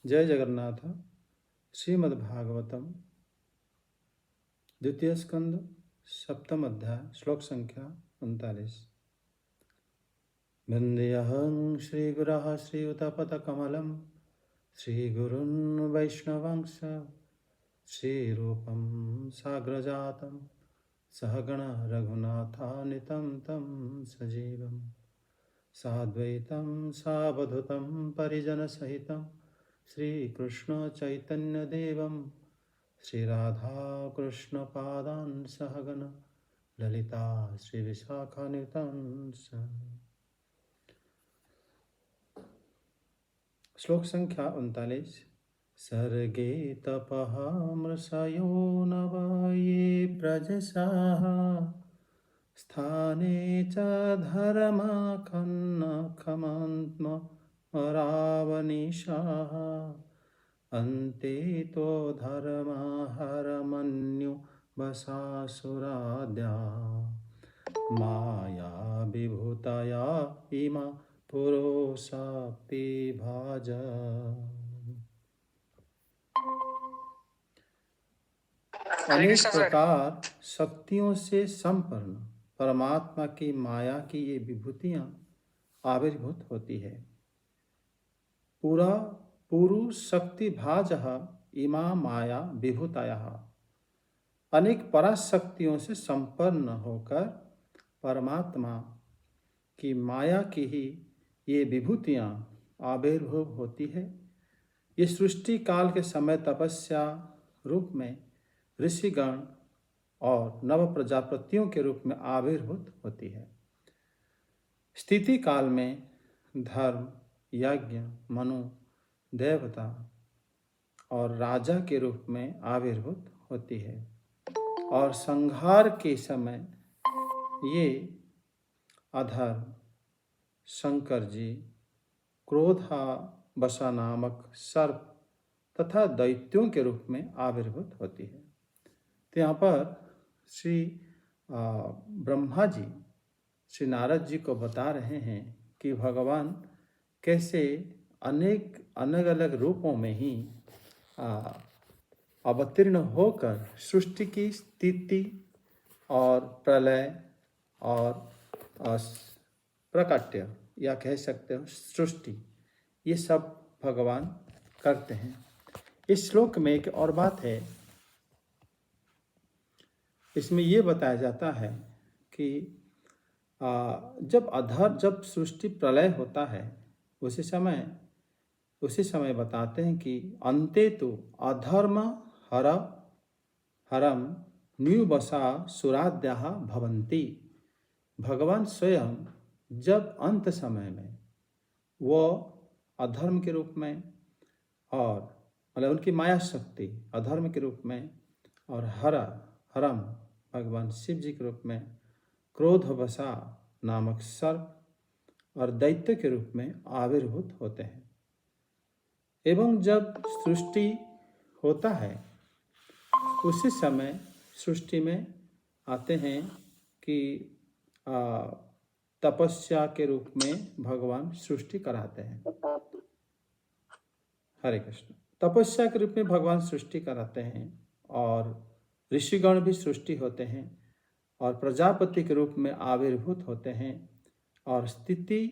जय जगन्नाथ। श्रीमद्भागवतम द्वितीय स्कंद सप्तम अध्याय श्लोक संख्या 39। वंदेऽहं श्रीगुरः श्रीयुतपदकमलं श्रीगुरून् वैष्णवांश श्रीरूपं साग्रजातं सहगण रघुनाथान्वितं तं सजीवं साद्वैतं सावधूतं परिजनसहितं श्रीकृष्ण चैतन्यदेवं श्रीराधा कृष्ण पादान् सहगण ललिता श्रीविशाखान्वितं श्लोक संख्या 39। सर्गे तपः मृषयो नव ये प्रजसाः स्थाने च धर्माखन्नखमन्त्मरावनिशाः अन्ते तो धर्माहरमन्यु वसासुराद्या माया विभूतया इमा पुरोषापि भाज। अनेक प्रकार शक्तियों से संपन्न परमात्मा की माया की ये विभूतियां आविर्भूत होती है। पूरा पुरुष शक्ति भाज इमा माया विभूताया, अनेक पराशक्तियों से संपन्न होकर परमात्मा की माया की ही ये विभूतियां आविर्भूत होती है। ये सृष्टि काल के समय तपस्या रूप में ऋषिगण और नव प्रजापतियों के रूप में आविर्भूत होती है। स्थिति काल में धर्म, यज्ञ, मनु, देवता और राजा के रूप में आविर्भूत होती है। और संहार के समय ये अधर्म, शंकर जी, क्रोधावसा नामक सर्प तथा दैत्यों के रूप में आविर्भूत होती है। तो यहाँ पर श्री ब्रह्मा जी श्री नारद जी को बता रहे हैं कि भगवान कैसे अनेक अलग अलग रूपों में ही अवतीर्ण होकर सृष्टि की स्थिति और प्रलय और प्रकट्य या कह सकते हो सृष्टि, ये सब भगवान करते हैं। इस श्लोक में एक और बात है, इसमें ये बताया जाता है कि जब सृष्टि प्रलय होता है उसी समय बताते हैं कि अन्ते तो अधर्म हरम न्यूबसा सुराद्याः भवन्ति। भगवान स्वयं जब अंत समय में वो अधर्म के रूप में और मतलब उनकी माया शक्ति अधर्म के रूप में और हरम भगवान शिव जी के रूप में क्रोधवसा नामक सर्प और दैत्य के रूप में आविर्भूत होते हैं। एवं जब सृष्टि होता है उसी समय सृष्टि में आते हैं कि तपस्या के रूप में भगवान सृष्टि कराते हैं। हरे कृष्ण। तपस्या के रूप में भगवान सृष्टि कराते हैं और ऋषिगण भी सृष्टि होते हैं और प्रजापति के रूप में आविर्भूत होते हैं। और स्थिति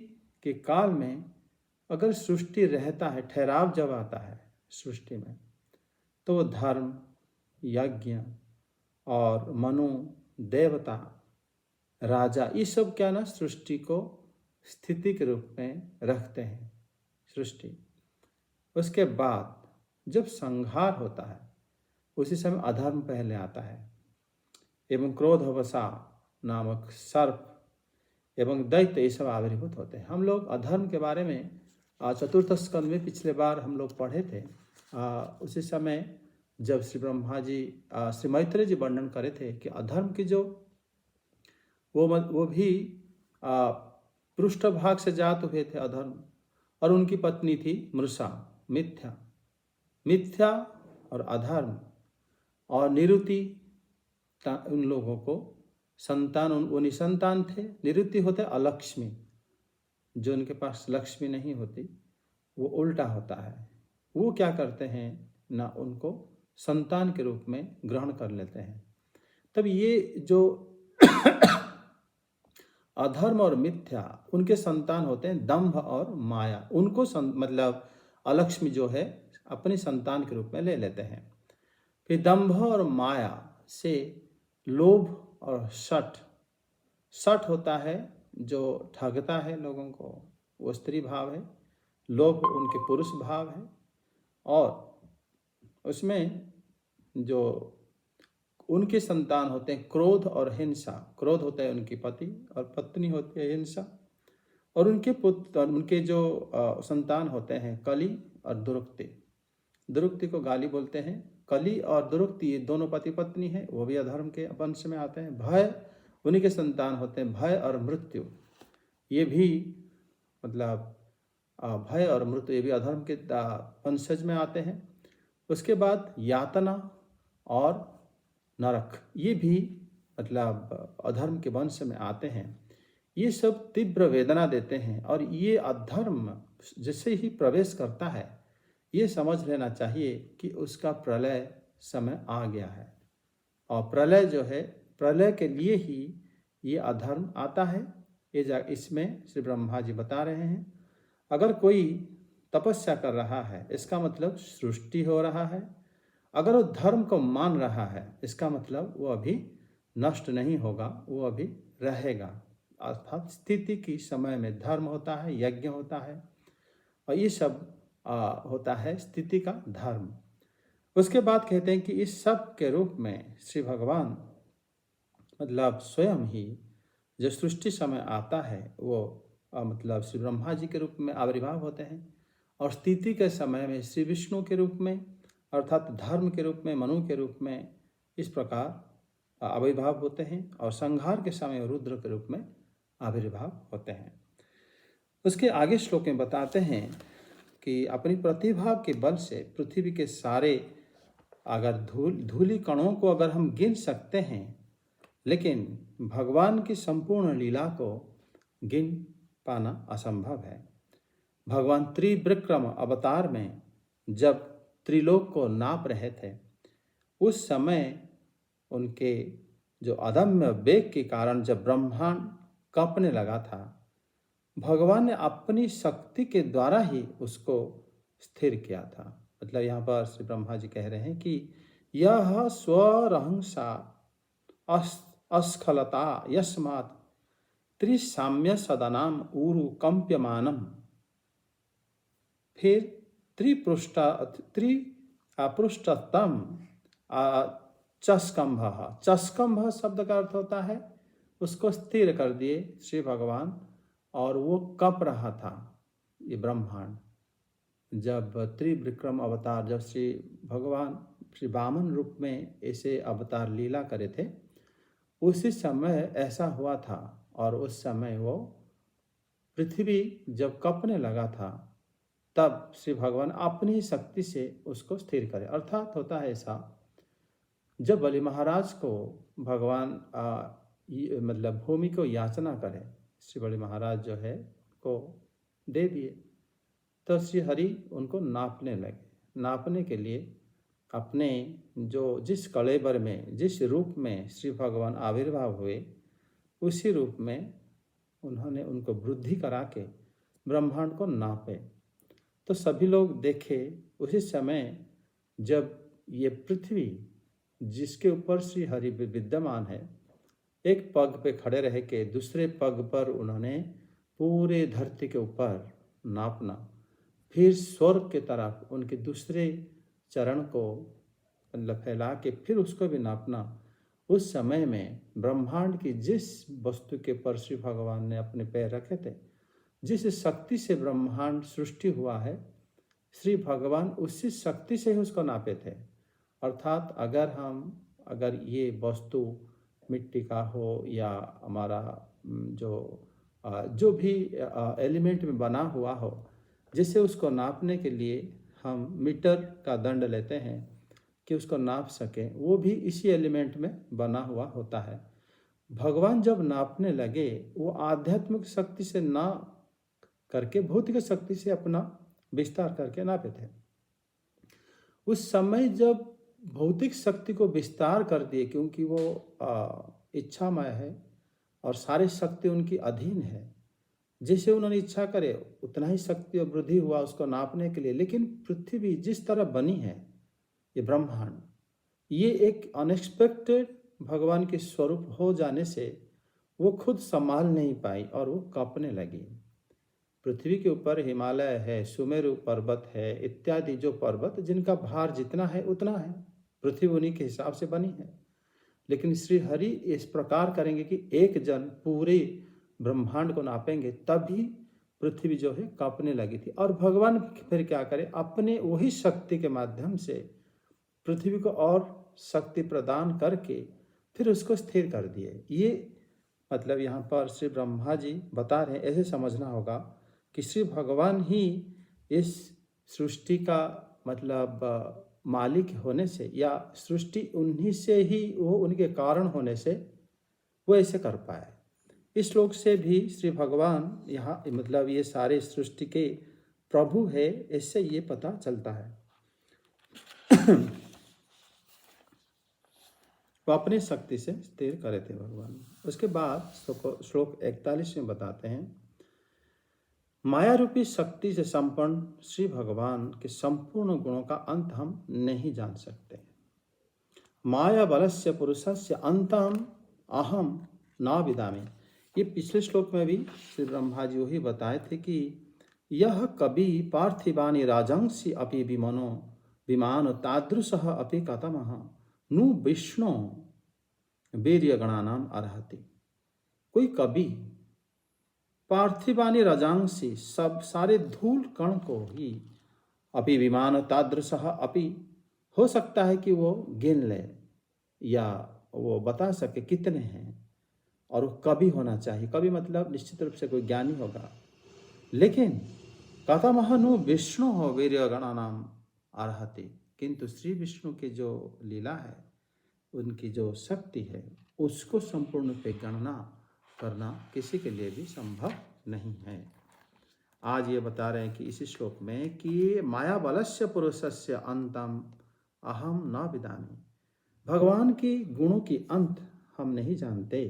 के काल में अगर सृष्टि रहता है, ठहराव जब आता है सृष्टि में, तो धर्म, यज्ञ और मनु, देवता, राजा, ये सब क्या ना सृष्टि को स्थिति के रूप में रखते हैं सृष्टि। उसके बाद जब संहार होता है उसी समय अधर्म पहले आता है एवं क्रोधवसा नामक सर्प एवं दैत्य ये सब आविर्भूत होते हैं। हम लोग अधर्म के बारे में चतुर्थ स्कंद में पिछले बार हम लोग पढ़े थे। उसी समय जब श्री ब्रह्मा जी श्री मैत्रेय जी वर्णन करे थे कि अधर्म की जो वो भी पृष्ठभाग से जात हुए थे अधर्म, और उनकी पत्नी थी मृषा, मिथ्या और अधर्म और निरुति। उन लोगों को संतान, वो निसंतान थे। निरुति होते अलक्ष्मी, जो उनके पास लक्ष्मी नहीं होती, वो उल्टा होता है, वो क्या करते हैं ना, उनको संतान के रूप में ग्रहण कर लेते हैं। तब ये जो अधर्म और मिथ्या, उनके संतान होते हैं दंभ और माया। उनको मतलब अलक्ष्मी जो है अपनी संतान के रूप में ले लेते हैं। फिर दंभ और माया से लोभ और शठ। शठ होता है जो ठगता है लोगों को, वो स्त्री भाव है। लोभ उनके पुरुष भाव है। और उसमें जो उनके संतान होते हैं क्रोध और हिंसा। क्रोध होता है उनकी पति और पत्नी होती है हिंसा। और उनके पुत्र, उनके जो संतान होते हैं कली और दुरुक्ति। दुरुक्ति को गाली बोलते हैं। कली और दुरुक्ति ये दोनों पति पत्नी हैं, वो भी अधर्म के वंश में आते हैं। भय, उन्हीं के संतान होते हैं भय और मृत्यु। ये भी मतलब भय और मृत्यु ये भी अधर्म के वंशज में आते हैं। उसके बाद यातना और नरक, ये भी मतलब अधर्म के वंश में आते हैं। ये सब तीव्र वेदना देते हैं। और ये अधर्म जैसे ही प्रवेश करता है, ये समझ लेना चाहिए कि उसका प्रलय समय आ गया है। और प्रलय जो है, प्रलय के लिए ही ये अधर्म आता है। ये इसमें श्री ब्रह्मा जी बता रहे हैं, अगर कोई तपस्या कर रहा है इसका मतलब सृष्टि हो रहा है। अगर वो धर्म को मान रहा है इसका मतलब वो अभी नष्ट नहीं होगा, वो अभी रहेगा। अर्थात स्थिति की समय में धर्म होता है, यज्ञ होता है, और ये सब होता है स्थिति का धर्म। उसके बाद कहते हैं कि इस सब के रूप में श्री भगवान मतलब स्वयं ही जो सृष्टि समय आता है वो मतलब श्री ब्रह्मा जी के रूप में आविर्भाव होते हैं। और स्थिति के समय में श्री विष्णु के रूप में, अर्थात धर्म के रूप में, मनु के रूप में इस प्रकार आविर्भाव होते हैं। और संहार के समय रुद्र के रूप में आविर्भाव होते हैं। उसके आगे श्लोक में बताते हैं कि अपनी प्रतिभा के बल से पृथ्वी के सारे अगर धूलि कणों को अगर हम गिन सकते हैं, लेकिन भगवान की संपूर्ण लीला को गिन पाना असंभव है। भगवान त्रिविक्रम अवतार में जब त्रिलोक को नाप रहे थे, उस समय उनके जो अदम्य वेग के कारण जब ब्रह्मांड कांपने लगा था, भगवान ने अपनी शक्ति के द्वारा ही उसको स्थिर किया था। मतलब यहाँ पर श्री ब्रह्मा जी कह रहे हैं कि यह स्वरहंसा अस्खलता यस्मात् त्रिसाम्य सदनाम ऊरु कंप्यमानम। फिर त्रिपृष्ठतम चस्कंभ। चस्कंभ शब्द का अर्थ होता है उसको स्थिर कर दिए श्री भगवान, और वो कप रहा था ये ब्रह्मांड। जब त्रिविक्रम अवतार, जब श्री भगवान श्री वामन रूप में ऐसे अवतार लीला करे थे, उसी समय ऐसा हुआ था। और उस समय वो पृथ्वी जब कपने लगा था, तब श्री भगवान अपनी शक्ति से उसको स्थिर करे। अर्थात होता है ऐसा, जब बलि महाराज को भगवान मतलब भूमि को याचना करे, श्री बलि महाराज जो है को दे दिए, तो श्री हरि उनको नापने लगे। नापने के लिए अपने जो जिस कलेबर में, जिस रूप में श्री भगवान आविर्भाव हुए, उसी रूप में उन्होंने उनको वृद्धि करा के ब्रह्मांड को नापे। तो सभी लोग देखे उसी समय जब ये पृथ्वी जिसके ऊपर श्री हरि विद्यमान है, एक पग पे खड़े रह के दूसरे पग पर उन्होंने पूरे धरती के ऊपर नापना। फिर स्वर्ग के तरफ उनके दूसरे चरण को मतलब फैला के फिर उसको भी नापना। उस समय में ब्रह्मांड की जिस वस्तु के पर श्री भगवान ने अपने पैर रखे थे, जिस शक्ति से ब्रह्मांड सृष्टि हुआ है, श्री भगवान उसी शक्ति से ही उसको नापे थे। अर्थात अगर ये वस्तु मिट्टी का हो या हमारा जो भी एलिमेंट में बना हुआ हो, जिससे उसको नापने के लिए हम मीटर का दंड लेते हैं कि उसको नाप सकें, वो भी इसी एलिमेंट में बना हुआ होता है। भगवान जब नापने लगे, वो आध्यात्मिक शक्ति से ना करके भौतिक शक्ति से अपना विस्तार करके नापे थे। उस समय जब भौतिक शक्ति को विस्तार कर दिए, क्योंकि वो इच्छामय है और सारी शक्ति उनकी अधीन है, जैसे उन्होंने इच्छा करे उतना ही शक्ति और वृद्धि हुआ उसको नापने के लिए। लेकिन पृथ्वी जिस तरह बनी है, ये ब्रह्मांड, ये एक अनएक्सपेक्टेड भगवान के स्वरूप हो जाने से वो खुद संभाल नहीं पाई और वो कांपने लगी। पृथ्वी के ऊपर हिमालय है, सुमेरु पर्वत है, इत्यादि जो पर्वत जिनका भार जितना है उतना है, पृथ्वी उन्हीं के हिसाब से बनी है। लेकिन श्री हरि इस प्रकार करेंगे कि एक जन पूरे ब्रह्मांड को नापेंगे, तभी पृथ्वी जो है कांपने लगी थी। और भगवान फिर क्या करे, अपने वही शक्ति के माध्यम से पृथ्वी को और शक्ति प्रदान करके फिर उसको स्थिर कर दिए। ये मतलब यहाँ पर श्री ब्रह्मा जी बता रहे हैं, ऐसे समझना होगा कि श्री भगवान ही इस सृष्टि का मतलब मालिक होने से, या सृष्टि उन्हीं से ही, वो उनके कारण होने से वो ऐसे कर पाए। इस श्लोक से भी श्री भगवान यहाँ मतलब ये सारे सृष्टि के प्रभु है, इससे ये पता चलता है। वो अपनी शक्ति से स्थिर करे थे भगवान। उसके बाद श्लोक 41 में बताते हैं, माया रूपी शक्ति से संपन्न श्री भगवान के संपूर्ण गुणों का अंत हम नहीं जान सकते। माया बलस्य पुरुषस्य अंतम अहम न विदामि। ये पिछले श्लोक में भी श्री ब्रह्मा जी वही बताए थे कि यह कवि पार्थिवानि राजंसी अपि विमनो विमान तादृशः अपि कथमः नु विष्णु वीर्य गणानाम अर्हति। कोई कवि पार्थिवानि राजांसी, सब सारे धूल कण को ही, अपि विमान तादृशः अपि, हो सकता है कि वो गिन ले या वो बता सके कितने हैं, और वो कवि होना चाहिए। कवि मतलब निश्चित रूप से कोई ज्ञानी होगा। लेकिन कथमः नु विष्णु हो वीर्य गणानाम अर्हति, किंतु श्री विष्णु की जो लीला है, उनकी जो शक्ति है, उसको संपूर्ण पे गणना करना किसी के लिए भी संभव नहीं है। आज ये बता रहे हैं कि इसी श्लोक में कि माया बलस्य पुरुषस्य अंतम अहम न विदामि, भगवान की गुणों की अंत हम नहीं जानते।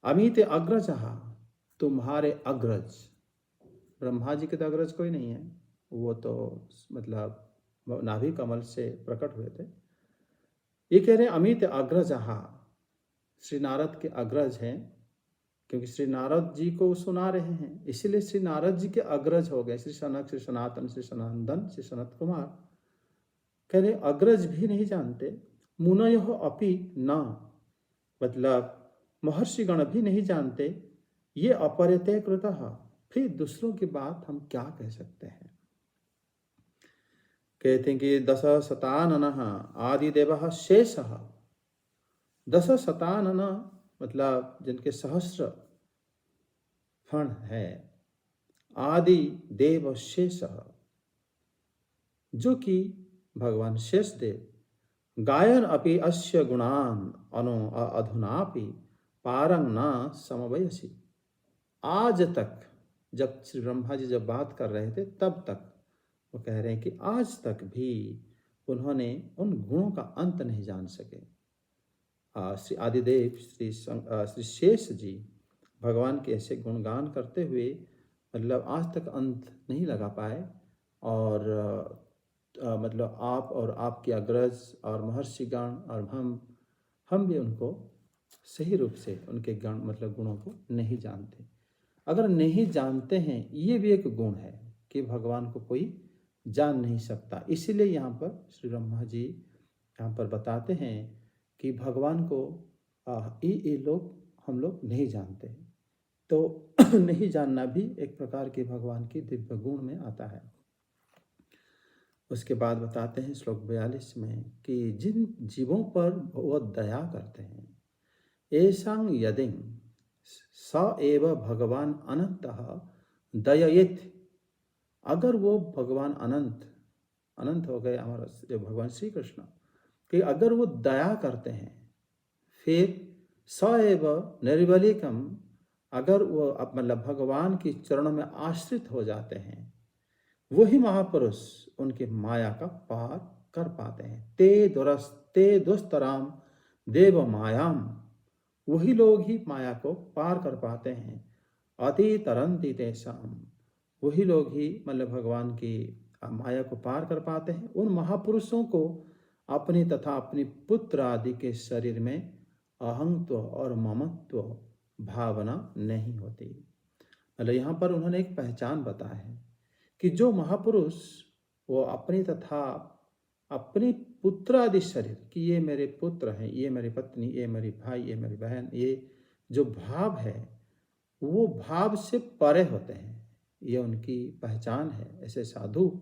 अमित अग्रज, तुम्हारे अग्रज, ब्रह्मा जी के तो अग्रज कोई नहीं है, वो तो मतलब नाभि कमल से प्रकट हुए थे। ये कह रहे हैं अमित अग्रज, श्री नारद के अग्रज हैं, क्योंकि श्री नारद जी को सुना रहे हैं, इसीलिए श्री नारद जी के अग्रज हो गए। श्री सनक, श्री सनातन, श्री सनंदन, श्री सनत कुमार। कह रहे अग्रज भी नहीं जानते। मुनयो अपि न, मतलब महर्षिगण भी नहीं जानते। ये अपरितय कृतः, फिर दूसरों की बात हम क्या कह सकते हैं। कहते हैं कि दश शताननः आदिदेवः शेषः। दश शतानन मतलब जिनके सहस्र फण है, आदि देव शेषः, जो कि भगवान शेष देव, गायन अपि अस्य गुणान अनु अधुनापि पारंग न समवयसी। आज तक, जब श्री ब्रह्मा जी जब बात कर रहे थे तब तक वो कह रहे हैं कि आज तक भी उन्होंने उन गुणों का अंत नहीं जान सके। श्री आदिदेव श्री शेष जी भगवान के ऐसे गुणगान करते हुए मतलब आज तक अंत नहीं लगा पाए। और मतलब आप और आपके अग्रज और महर्षिगण और हम भी उनको सही रूप से उनके गण मतलब गुणों को नहीं जानते। अगर नहीं जानते हैं, ये भी एक गुण है कि भगवान को कोई जान नहीं सकता। इसीलिए यहाँ पर श्री ब्रह्मा जी यहाँ पर बताते हैं कि भगवान को ये लोग हम लोग नहीं जानते। तो नहीं जानना भी एक प्रकार के भगवान की दिव्य गुण में आता है। उसके बाद बताते हैं श्लोक 42 में कि जिन जीवों पर वो दया करते हैं, ऐसां यदिं स एव भगवान अनंतः दययेत्। अगर वो भगवान अनंत हो गए हमारा भगवान श्री कृष्ण, कि अगर वो दया करते हैं, फिर स एव निर्बलिकम, अगर वो मतलब भगवान के चरणों में आश्रित हो जाते हैं, वही महापुरुष उनके माया का पार कर पाते हैं। ते दुस्तराम देव मायाम, वही लोग ही माया को पार कर पाते हैं। अति तरंती तेषाम, वही लोग ही मतलब भगवान की माया को पार कर पाते हैं। उन महापुरुषों को अपनी तथा अपनी पुत्र आदि के शरीर में अहंत्व और ममत्व भावना नहीं होती। मतलब यहाँ पर उन्होंने एक पहचान बताया है कि जो महापुरुष वो अपनी तथा अपने पुत्र आदि शरीर कि ये मेरे पुत्र हैं, ये मेरी पत्नी, ये मेरी भाई, ये मेरी बहन, ये जो भाव है वो भाव से परे होते हैं। ये उनकी पहचान है ऐसे साधु।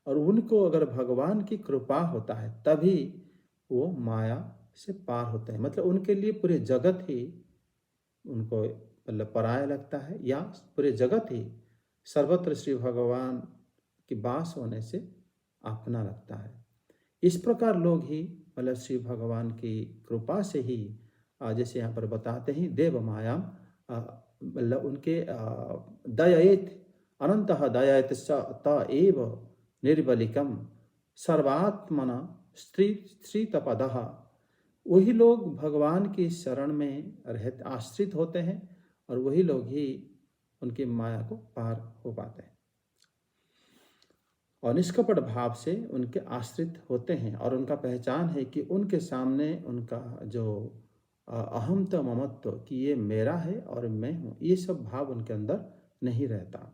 और उनको अगर भगवान की कृपा होता है तभी वो माया से पार होते हैं। मतलब उनके लिए पूरे जगत ही उनको मतलब पराया लगता है, या पूरे जगत ही सर्वत्र श्री भगवान के वास होने से अपना लगता है। इस प्रकार लोग ही मतलब श्री भगवान की कृपा से ही जैसे यहाँ पर बताते हैं देव माया मतलब उनके दयेत अनंत दयेत स त एव निर्बलिकम सर्वात्मना श्रीतपदः, वही लोग भगवान की शरण में रहते आश्रित होते हैं और वही लोग ही उनकी माया को पार हो पाते हैं और निष्कपट भाव से उनके आश्रित होते हैं। और उनका पहचान है कि उनके सामने उनका जो अहमत्व ममत्व कि ये मेरा है और मैं हूँ, ये सब भाव उनके अंदर नहीं रहता।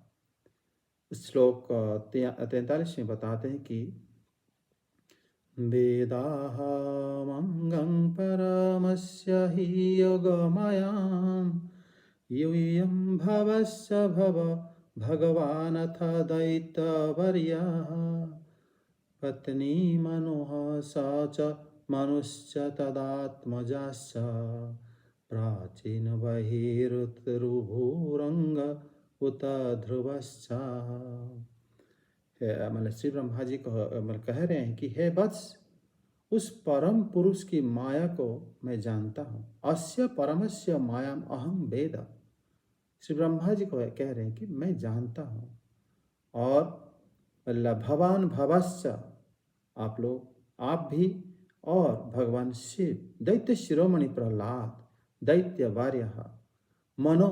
श्लोक 43 में बताते हैं कि वेदाहमङ्गं परमस्य हि योगमयां यूयं भवस्य भव भगवानथ दैत्यवर्यः पत्नी मनोः स च मनुश्च तदात्मजाश्च प्राचीन बहिरुतरुभूरंग उत ध्रुवश्च। मतलब श्री ब्रह्मा जी मतलब कह रहे हैं कि हे वत्स, उस परम पुरुष की माया को मैं जानता हूँ। अस्य परमस्य मायाम अहम वेद, श्री ब्रह्मा जी को कह रहे हैं कि मैं जानता हूँ। और भवान भवस्य, आप लोग, आप भी, और भगवान शिव दैत्य शिरोमणि प्रहलाद दैत्य वार्य मनो,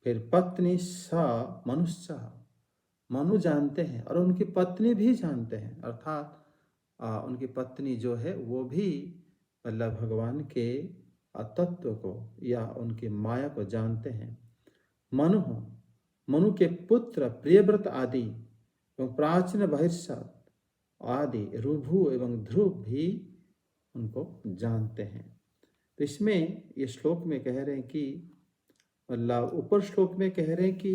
फिर पत्नी सा मनुष्य, मनु जानते हैं और उनकी पत्नी भी जानते हैं। अर्थात उनकी पत्नी जो है वो भी मतलब भगवान के तत्व को या उनकी माया को जानते हैं। मनु, मनु के पुत्र प्रियव्रत आदि एवं प्राचीन बहिर्षद आदि रुभु एवं ध्रुव भी उनको जानते हैं। तो इसमें ये श्लोक में कह रहे हैं कि मतलब ऊपर श्लोक में कह रहे हैं कि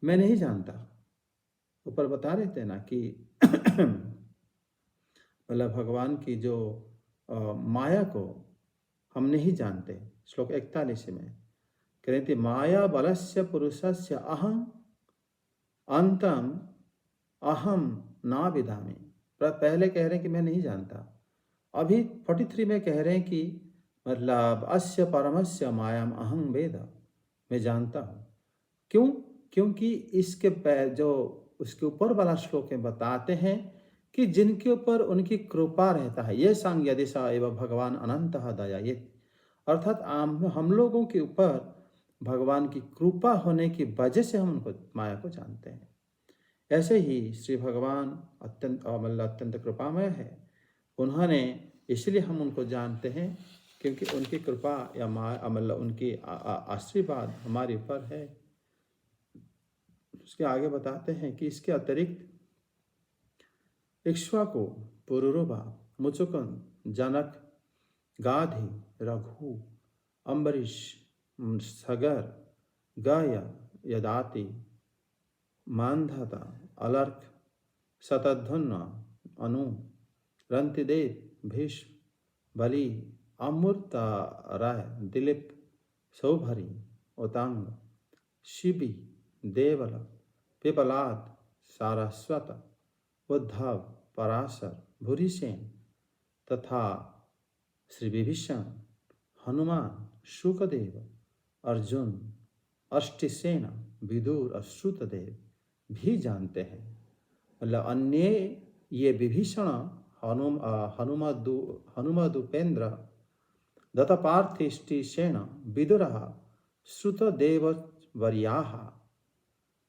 मैं नहीं जानता, ऊपर बता रहे थे ना कि मतलब भगवान की जो माया को हम नहीं जानते। श्लोक 41 में कह रहे थे माया बलस्य पुरुषस्य अहम अंतम अहम ना विधामि। पहले कह रहे हैं कि मैं नहीं जानता, अभी 43 में कह रहे हैं कि मतलब अस्य परमस्य मायाम अहं वेद, मैं जानता हूँ। क्यों? क्योंकि इसके जो उसके ऊपर वाला श्लोक में बताते हैं कि जिनके ऊपर उनकी कृपा रहता है, ये सांग यदिशा एवं भगवान अनंत दया, ये अर्थात हम लोगों के ऊपर भगवान की कृपा होने की वजह से हम उनको माया को जानते हैं। ऐसे ही श्री भगवान अत्यंत कृपामय है, उन्होंने इसलिए हम उनको जानते हैं क्योंकि उनकी कृपा या मतलब उनकी आशीर्वाद हमारे ऊपर है। उसके आगे बताते हैं कि इसके अतिरिक्त इक्ष्वाकु, पुरुरवा, मुचुकुंद, जनक, गाधी, रघु, अम्बरीश, सगर, गाया, यदाति, मानधाता, अलर्क, शतधन्व, अनु, रंतिदेव, भीष्म, बलि, अमृता राय, दिलीप, सौभरी, ओतांग, शिबी, देवल, पिपलाद, सारस्वत, उद्धव, पराशर, भूरिसेन तथा श्री विभीषण, हनुमान, शुकदेव, अर्जुन, अष्टिसेन, विदुर और श्रुतदेव भी जानते हैं। मतलब अन्य ये विभीषण हनुमदुपेन्द्र दत्तपार्थिष्टिशेन विदुरः श्रुतदेववर्याः।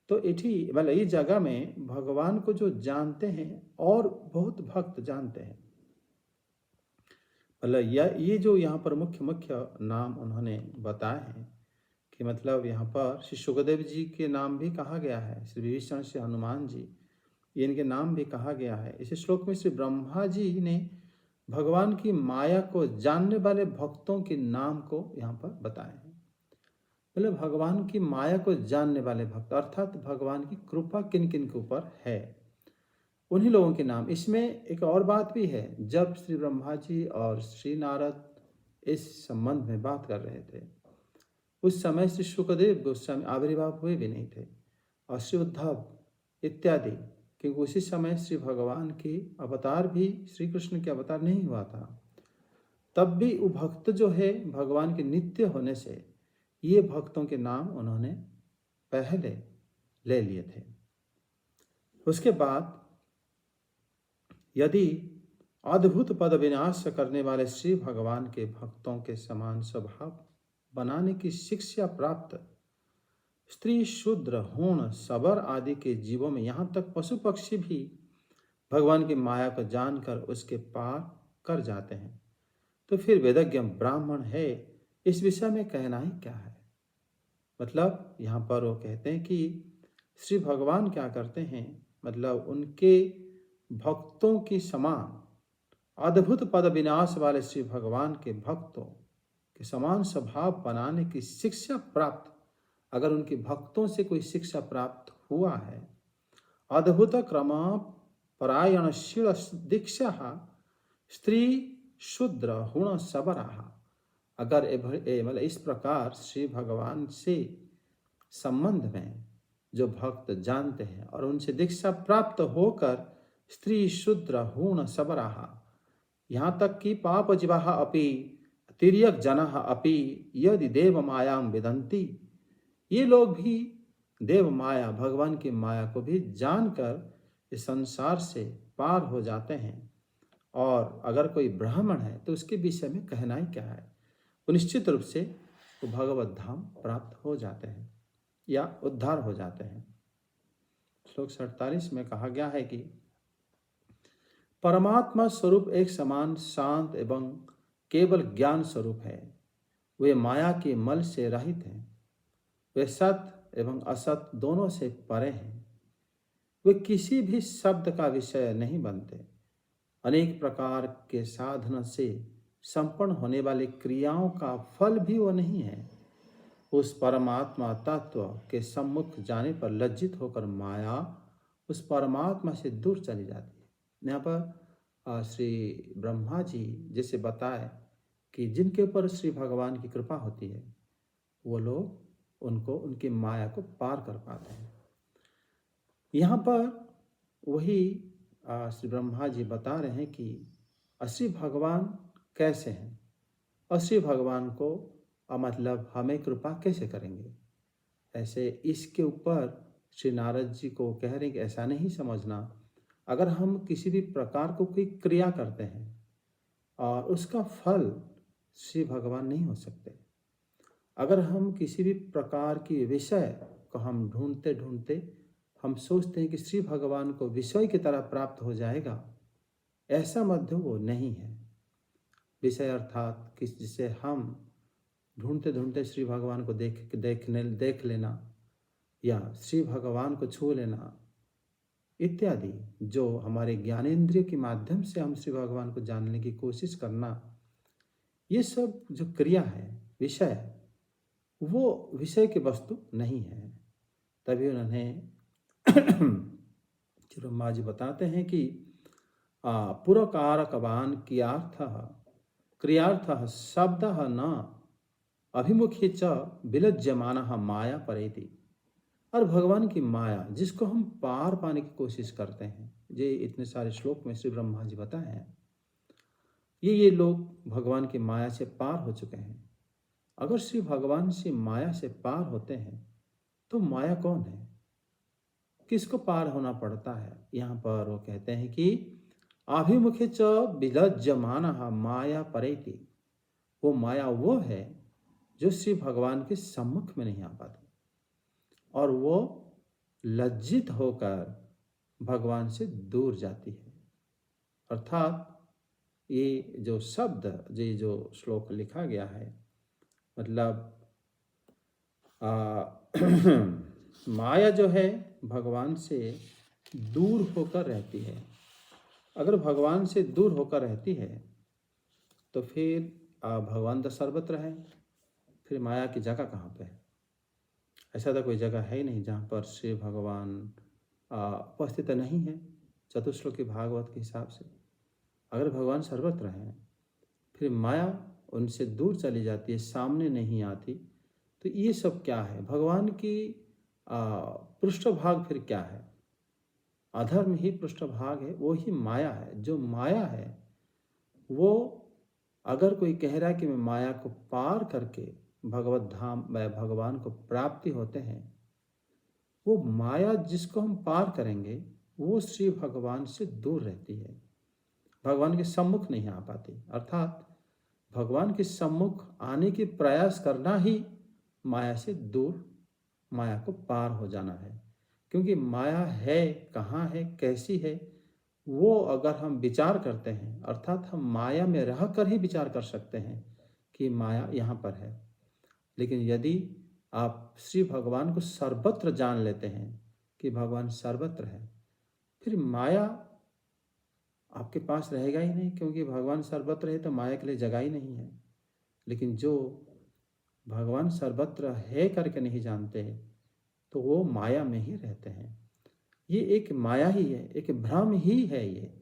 तो इठी मतलब इस जगह में भगवान को जो जानते हैं और बहुत भक्त जानते हैं। मतलब ये जो यहाँ पर मुख्य मुख्य नाम उन्होंने बताए हैं कि मतलब यहाँ पर श्री सुखदेव जी के नाम भी कहा गया है, श्री विभीषण से हनुमान जी, ये इनके नाम भी कहा गया है। इस श्लोक में श्री ब्रह्मा जी ने भगवान की माया को जानने वाले भक्तों के नाम को यहाँ पर बताए हैं। मतलब भगवान की माया को जानने वाले भक्त अर्थात भगवान की कृपा किन किन के ऊपर है, उन्हीं लोगों के नाम। इसमें एक और बात भी है, जब श्री ब्रह्मा जी और श्री नारद इस संबंध में बात कर रहे थे, उस समय श्री सुखदेव गोस्वामी आविर्भाव हुए भी नहीं थे, और श्री उद्धव इत्यादि, क्योंकि उसी समय श्री भगवान की अवतार भी श्री कृष्ण के अवतार नहीं हुआ था। तब भी वो भक्त जो है भगवान के नित्य होने से ये भक्तों के नाम उन्होंने पहले ले लिए थे। उसके बाद यदि अद्भुत पद विनाश करने वाले श्री भगवान के भक्तों के समान स्वभाव बनाने की शिक्षा प्राप्त स्त्री शूद्र हूण सबर आदि के जीवों में, यहाँ तक पशु पक्षी भी भगवान की माया को जानकर उसके पार कर जाते हैं, तो फिर वेदज्ञ ब्राह्मण है, इस विषय में कहना ही क्या है। मतलब यहाँ पर वो कहते हैं कि श्री भगवान क्या करते हैं, मतलब उनके भक्तों की समान अद्भुत पद विनाश वाले श्री भगवान के भक्तों के समान स्वभाव बनाने की शिक्षा प्राप्त, अगर उनके भक्तों से कोई शिक्षा प्राप्त हुआ है, अद्भुत क्रम परायणशील दीक्षा स्त्री शूद्र हुण सबराहा, अगर मतलब इस प्रकार श्री भगवान से संबंध में जो भक्त जानते हैं और उनसे दीक्षा प्राप्त होकर स्त्री शूद्र हूण सबराहा, यहाँ तक कि पाप जीवाः अपि तिर्यक जनाः अपि यदि देव मायाम विदन्ति, ये लोग भी देव माया भगवान की माया को भी जानकर इस संसार से पार हो जाते हैं। और अगर कोई ब्राह्मण है तो उसके विषय में कहना ही क्या है, वो निश्चित रूप से वो भगवत धाम प्राप्त हो जाते हैं या उद्धार हो जाते हैं। श्लोक 47 में कहा गया है कि परमात्मा स्वरूप एक समान शांत एवं केवल ज्ञान स्वरूप है, वे माया के मल से रहित हैं, वे सत एवं असत दोनों से परे हैं, वे किसी भी शब्द का विषय नहीं बनते, अनेक प्रकार के साधन से संपन्न होने वाली क्रियाओं का फल भी वो नहीं है। उस परमात्मा तत्व के सम्मुख जाने पर लज्जित होकर माया उस परमात्मा से दूर चली जाती है। यहाँ पर श्री ब्रह्मा जी जैसे बताए कि जिनके ऊपर श्री भगवान की कृपा होती है, वो लोग उनको उनकी माया को पार कर पाते हैं। यहाँ पर वही श्री ब्रह्मा जी बता रहे हैं कि श्री भगवान कैसे हैं, और श्री भगवान को मतलब हमें कृपा कैसे करेंगे। ऐसे इसके ऊपर श्री नारद जी को कह रहे हैं कि ऐसा नहीं समझना, अगर हम किसी भी प्रकार को कोई क्रिया करते हैं और उसका फल श्री भगवान नहीं हो सकते, अगर हम किसी भी प्रकार की विषय को हम ढूंढते ढूंढते हम सोचते हैं कि श्री भगवान को विषय की तरह प्राप्त हो जाएगा, ऐसा मध्य वो नहीं है। विषय अर्थात किस जिसे हम ढूंढते ढूंढते श्री भगवान को देख लेना या श्री भगवान को छू लेना इत्यादि, जो हमारे ज्ञानेंद्रिय के माध्यम से हम श्री भगवान को जानने की कोशिश करना, ये सब जो क्रिया है विषय, वो विषय की वस्तु नहीं है। तभी उन्होंने ब्रह्मा जी बताते हैं कि पुरकारकवान क्रियार्थः शब्दः न अभिमुखी च विलज्यमानः माया परेति। और भगवान की माया जिसको हम पार पाने की कोशिश करते हैं, ये इतने सारे श्लोक में श्री ब्रह्मा जी बताए हैं, ये लोग भगवान की माया से पार हो चुके हैं। अगर श्री भगवान से माया से पार होते हैं तो माया कौन है? किसको पार होना पड़ता है? यहाँ पर वो कहते हैं कि आभिमुखे च विलज्जमानः माया परेति। वो माया वो है जो श्री भगवान के सम्मुख में नहीं आ पाती और वो लज्जित होकर भगवान से दूर जाती है। अर्थात ये जो शब्द, ये जो श्लोक लिखा गया है, मतलब माया जो है भगवान से दूर होकर रहती है। अगर भगवान से दूर होकर रहती है तो फिर भगवान तो सर्वत्र है, फिर माया की जगह कहाँ पे है? ऐसा तो कोई जगह है ही नहीं जहाँ पर श्री भगवान उपस्थित नहीं है। चतुश्लोकी भागवत के हिसाब से अगर भगवान सर्वत्र हैं, फिर माया उनसे दूर चली जाती है, सामने नहीं आती, तो ये सब क्या है? भगवान की पृष्ठभाग फिर क्या है? अधर्म ही पृष्ठभाग है, वो ही माया है। जो माया है वो, अगर कोई कह रहा है कि मैं माया को पार करके भगवत धाम में भगवान को प्राप्ति होते हैं, वो माया जिसको हम पार करेंगे वो श्री भगवान से दूर रहती है, भगवान के सम्मुख नहीं आ पाती। अर्थात भगवान के सम्मुख आने की प्रयास करना ही माया से दूर, माया को पार हो जाना है। क्योंकि माया है, कहाँ है, कैसी है, वो अगर हम विचार करते हैं, अर्थात हम माया में रह कर ही विचार कर सकते हैं कि माया यहाँ पर है। लेकिन यदि आप श्री भगवान को सर्वत्र जान लेते हैं कि भगवान सर्वत्र है, फिर माया आपके पास रहेगा ही नहीं, क्योंकि भगवान सर्वत्र है तो माया के लिए जगह ही नहीं है। लेकिन जो भगवान सर्वत्र है करके नहीं जानते तो वो माया में ही रहते हैं। ये एक माया ही है, एक भ्रम ही है ये,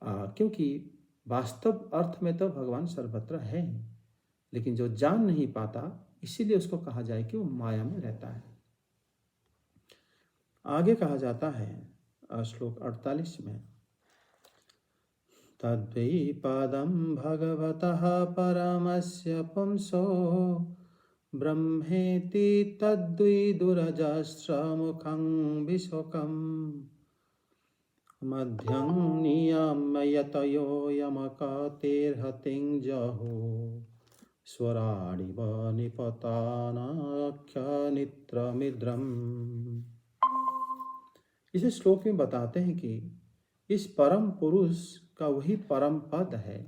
क्योंकि वास्तव अर्थ में तो भगवान सर्वत्र है ही, लेकिन जो जान नहीं पाता इसीलिए उसको कहा जाए कि वो माया में रहता है। आगे कहा जाता है श्लोक 48 में, तद्वै पादं भगवतः परमस्य पुंसो ब्रह्मेति तद्विदुरजस्रमुखं विशोकम् मध्यं नियम्य यतयो यमकतिर्हतिं जहो स्वराडिव निपतानाख्यनित्रमिद्रम्। इस श्लोक में बताते हैं कि इस परम पुरुष का वही परम पद है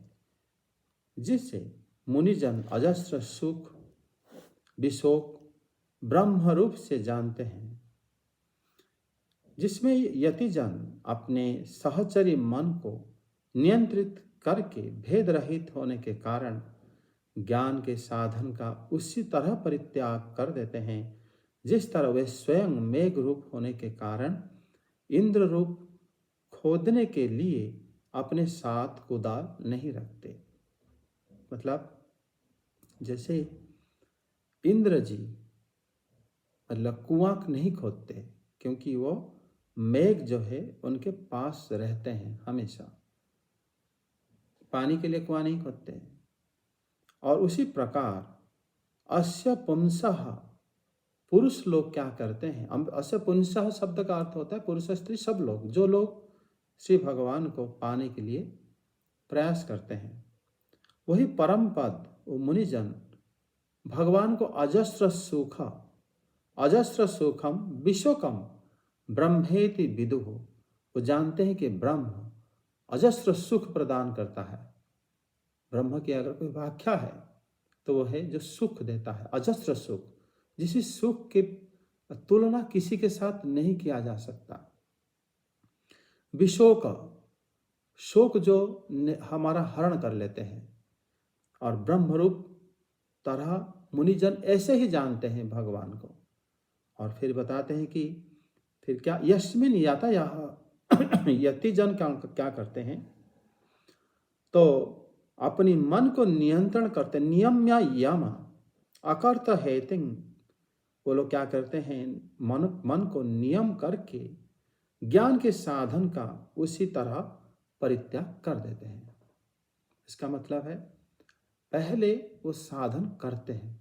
जिसे मुनिजन अजस्र सुख विशोक ब्रह्म रूप से जानते हैं, जिसमें यतिजन अपने सहचरी मन को नियंत्रित करके भेद रहित होने के कारण ज्ञान के साधन का उसी तरह परित्याग कर देते हैं जिस तरह वे स्वयं मेघ रूप होने के कारण इंद्र रूप खोदने के लिए अपने साथ कुदाल नहीं रखते। मतलब जैसे इंद्र जी मतलब कुआं नहीं खोदते, क्योंकि वो मेघ जो है उनके पास रहते हैं हमेशा, पानी के लिए कुआं नहीं खोदते। और उसी प्रकार अस्य पुंसः, पुरुष लोग क्या करते हैं? अस्य पुंसः शब्द का अर्थ होता है पुरुष स्त्री सब लोग, जो लोग श्री भगवान को पाने के लिए प्रयास करते हैं, वही परम पद वो मुनिजन भगवान को अजस्र सुखम विशोकम ब्रह्मेति विदुः, वो जानते हैं कि ब्रह्म अजस्र सुख प्रदान करता है। ब्रह्म की अगर कोई व्याख्या है तो वो है जो सुख देता है, अजस्र सुख, जिस सुख की तुलना किसी के साथ नहीं किया जा सकता। विशोक, शोक जो हमारा हरण कर लेते हैं, और ब्रह्मरूप तरह मुनिजन ऐसे ही जानते हैं भगवान को। और फिर बताते हैं कि फिर क्या यस्मिन यतिजन क्या करते हैं? तो अपनी मन को नियंत्रण करते, नियम्य यम अकर्त हेतिं, वो लोग क्या करते हैं? मन को नियम करके ज्ञान के साधन का उसी तरह परित्याग कर देते हैं। इसका मतलब है पहले वो साधन करते हैं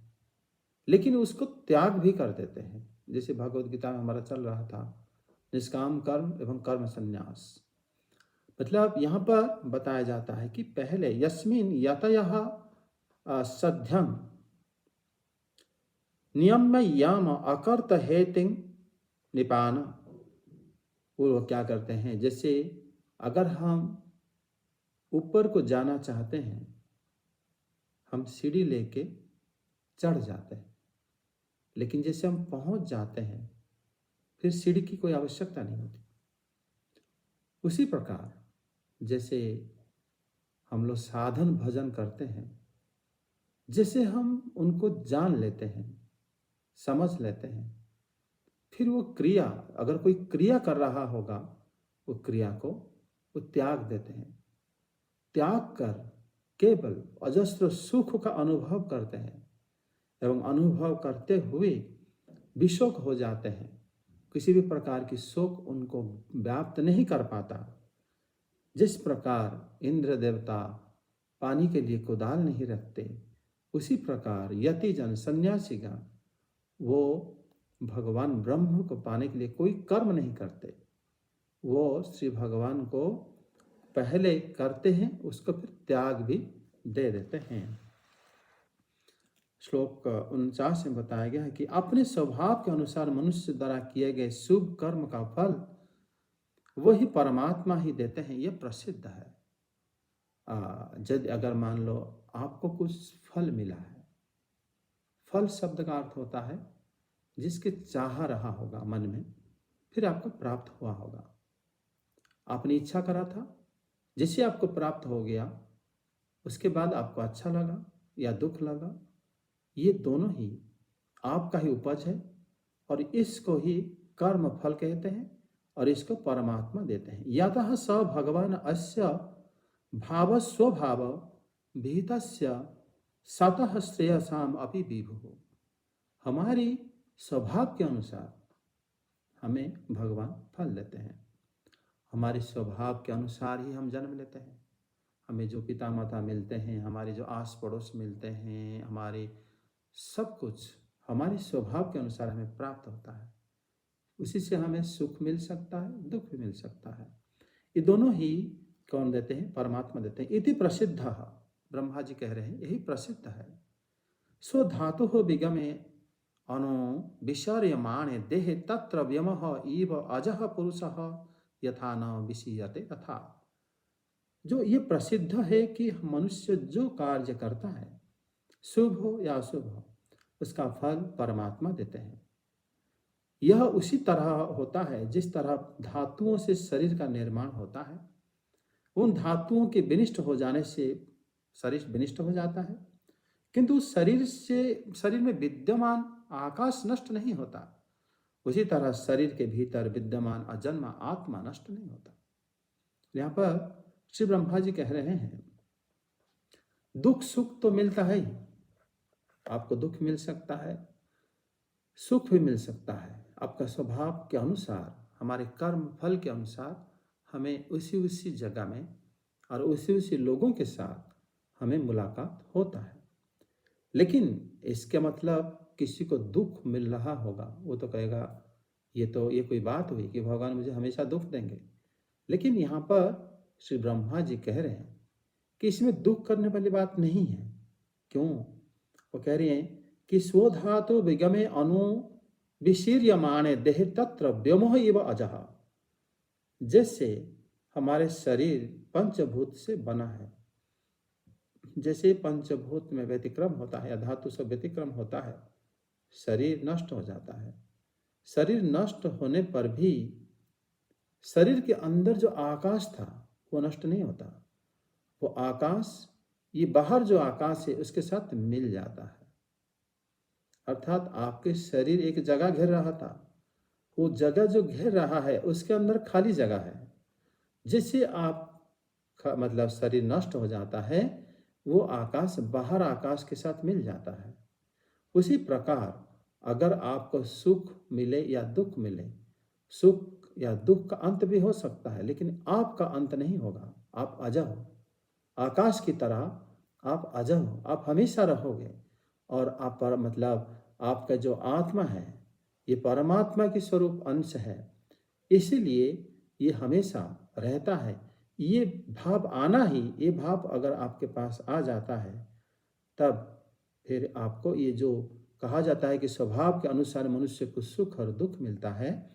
लेकिन उसको त्याग भी कर देते हैं। जैसे भगवत गीता में हमारा चल रहा था निष्काम कर्म एवं कर्म संन्यास। मतलब यहाँ पर बताया जाता है कि पहले यस्मिन यतयः सध्यम नियम्य यम अकर्त हेतिं निपान। वो क्या करते हैं, जैसे अगर हम ऊपर को जाना चाहते हैं, हम सीढ़ी लेके चढ़ जाते हैं, लेकिन जैसे हम पहुंच जाते हैं फिर सीढ़ी की कोई आवश्यकता नहीं होती। उसी प्रकार जैसे हम लोग साधन भजन करते हैं, जैसे हम उनको जान लेते हैं, समझ लेते हैं, फिर वो क्रिया, अगर कोई क्रिया कर रहा होगा, वो क्रिया को वो त्याग देते हैं। त्याग कर केवल अजस्र सुख का अनुभव करते हैं एवं अनुभव करते हुए विशोक हो जाते हैं। किसी भी प्रकार की शोक उनको व्याप्त नहीं कर पाता। जिस प्रकार इंद्र देवता पानी के लिए कुदाल नहीं रखते, उसी प्रकार यतिजन सन्यासीगण वो भगवान ब्रह्म को पाने के लिए कोई कर्म नहीं करते। वो श्री भगवान को पहले करते हैं, उसको फिर त्याग भी दे देते हैं। श्लोक 49 में बताया गया है कि अपने स्वभाव के अनुसार मनुष्य द्वारा किए गए शुभ कर्म का फल वही परमात्मा ही देते हैं, यह प्रसिद्ध है। यदि अगर मान लो आपको कुछ फल मिला है, फल शब्द का अर्थ होता है जिसके चाह रहा होगा मन में, फिर आपको प्राप्त हुआ होगा। आपने इच्छा करा था, जिससे आपको प्राप्त हो गया, उसके बाद आपको अच्छा लगा या दुख लगा, ये दोनों ही आपका ही उपज है और इसको ही कर्म फल कहते हैं और इसको परमात्मा देते हैं। यतः स भगवान अस्य भाव स्वभाव विहितस्य सतः श्रेयसाम अपि विभुः। हमारी स्वभाव के अनुसार हमें भगवान फल देते हैं। हमारे स्वभाव के अनुसार ही हम जन्म लेते हैं। हमें जो पिता माता मिलते हैं, हमारे जो आस पड़ोस मिलते हैं, हमारे सब कुछ हमारे स्वभाव के अनुसार हमें प्राप्त होता है। उसी से हमें सुख मिल सकता है, दुख भी मिल सकता है। ये दोनों ही कौन देते हैं? परमात्मा देते हैं। इति प्रसिद्ध, ब्रह्मा जी कह रहे हैं यही प्रसिद्ध है। सो धातु हो विगमे अनु विशर्यमाणे देहे तत्र व्यमः इव अजः पुरुषः यथा न विषीयते तथा। जो ये प्रसिद्ध है कि मनुष्य जो कार्य करता है, शुभ हो या अशुभ हो, उसका फल परमात्मा देते हैं। यह उसी तरह होता है जिस तरह धातुओं से शरीर का निर्माण होता है। उन धातुओं के विनिष्ट हो जाने से शरीर विनिष्ट हो जाता है, किंतु शरीर में विद्यमान आकाश नष्ट नहीं होता। उसी तरह शरीर के भीतर विद्यमान अजन्मा आत्मा नष्ट नहीं होता। यहाँ पर श्री ब्रह्मा जी कह रहे हैं, दुख सुख तो मिलता है ही, आपको दुख मिल सकता है, सुख भी मिल सकता है। आपका स्वभाव के अनुसार, हमारे कर्म फल के अनुसार हमें उसी जगह में और उसी लोगों के साथ हमें मुलाकात होता है। लेकिन इसके मतलब किसी को दुख मिल रहा होगा, वो तो कहेगा ये कोई बात हुई कि भगवान मुझे हमेशा दुख देंगे। लेकिन यहाँ पर श्री ब्रह्मा जी कह रहे हैं कि इसमें दुख करने वाली बात नहीं है। क्यों? वो कह रहे हैं कि स्वधातु विगमे अनु विशीर्यमाणे देह तत्र व्योमः इव अजः। जैसे हमारे शरीर पंचभूत से बना है, जैसे पंचभूत में व्यतिक्रम होता है या धातु से व्यतिक्रम होता है, शरीर नष्ट हो जाता है। शरीर नष्ट होने पर भी शरीर के अंदर जो आकाश था वो नष्ट नहीं होता। वो आकाश, ये बाहर जो आकाश है उसके साथ मिल जाता है। अर्थात आपके शरीर एक जगह घेर रहा था, वो जगह जो घेर रहा है उसके अंदर खाली जगह है। जिससे आप मतलब शरीर नष्ट हो जाता है, वो आकाश बाहर आकाश के साथ मिल जाता है। उसी प्रकार अगर आपको सुख मिले या दुख मिले, सुख या दुख का अंत भी हो सकता है, लेकिन आपका अंत नहीं होगा। आप अजय हो, आकाश की तरह आप अजय हो, आप हमेशा रहोगे। और आप पर मतलब आपका जो आत्मा है, ये परमात्मा की स्वरूप अंश है। इसीलिए ये हमेशा रहता है। ये भाव आना ही, ये भाव अगर आपके पास आ जाता है, तब फिर आपको ये जो कहा जाता है कि स्वभाव के अनुसार मनुष्य को सुख और दुख मिलता है,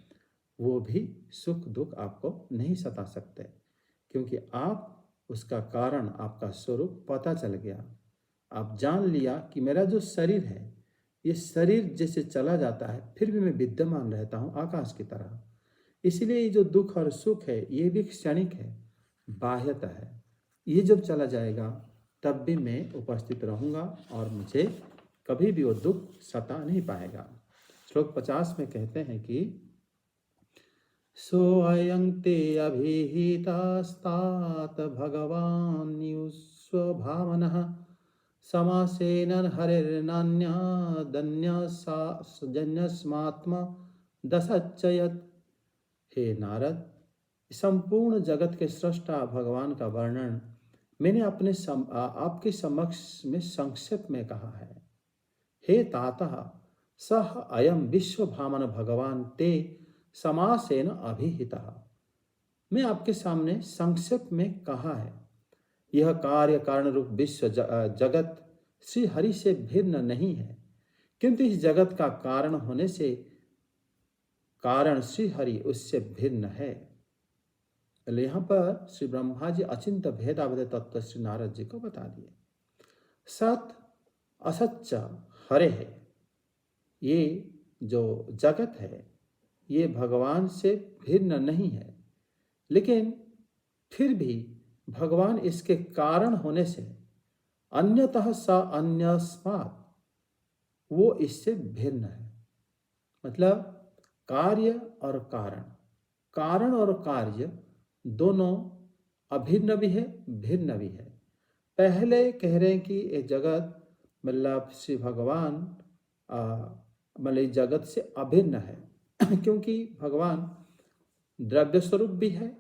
वो भी सुख दुख आपको नहीं सता सकते, क्योंकि आप उसका कारण, आपका स्वरूप पता चल गया। आप जान लिया कि मेरा जो शरीर है, ये शरीर जैसे चला जाता है, फिर भी मैं विद्यमान रहता हूँ आकाश की तरह। इसलिए ये जो दुख और सुख है, ये भी क्षणिक है, बाह्यता है। ये जब चला जाएगा, तब भी मैं उपस्थित रहूँगा और मुझे कभी भी वो दुख सता नहीं पाएगा। श्लोक 50 में कहते हैं कि सोऽयं ते अभिहितास्तात भगवान्युस्वभावनः समासेन हरिर्नान्यदन्यस्मात्मा दशच्चयत्। हे नारद, संपूर्ण जगत के सृष्टा भगवान का वर्णन मैंने आपके समक्ष में संक्षेप में कहा है। हे तातः सह अयम विश्व भामन भगवान ते समासेन अभिहितः। मैं आपके सामने संक्षेप में कहा है, यह कार्य कारण रूप विश्व जगत श्री हरि से भिन्न नहीं है, किंतु इस जगत का कारण होने से कारण श्री हरि उससे भिन्न है। यहाँ पर श्री ब्रह्मा जी अचिंत भेदाभेद तत्व श्री नारद जी को बता दिए। सत असच्च हरे है, ये जो जगत है ये भगवान से भिन्न नहीं है, लेकिन फिर भी भगवान इसके कारण होने से अन्यतः स अन्यस्मात्, वो इससे भिन्न है। मतलब कार्य और कारण, कारण और कार्य दोनों अभिन्न भी है, भिन्न भी है। पहले कह रहे हैं कि ये जगत मतलब श्री भगवान मतलब जगत से अभिन्न है क्योंकि भगवान द्रव्य स्वरूप भी है।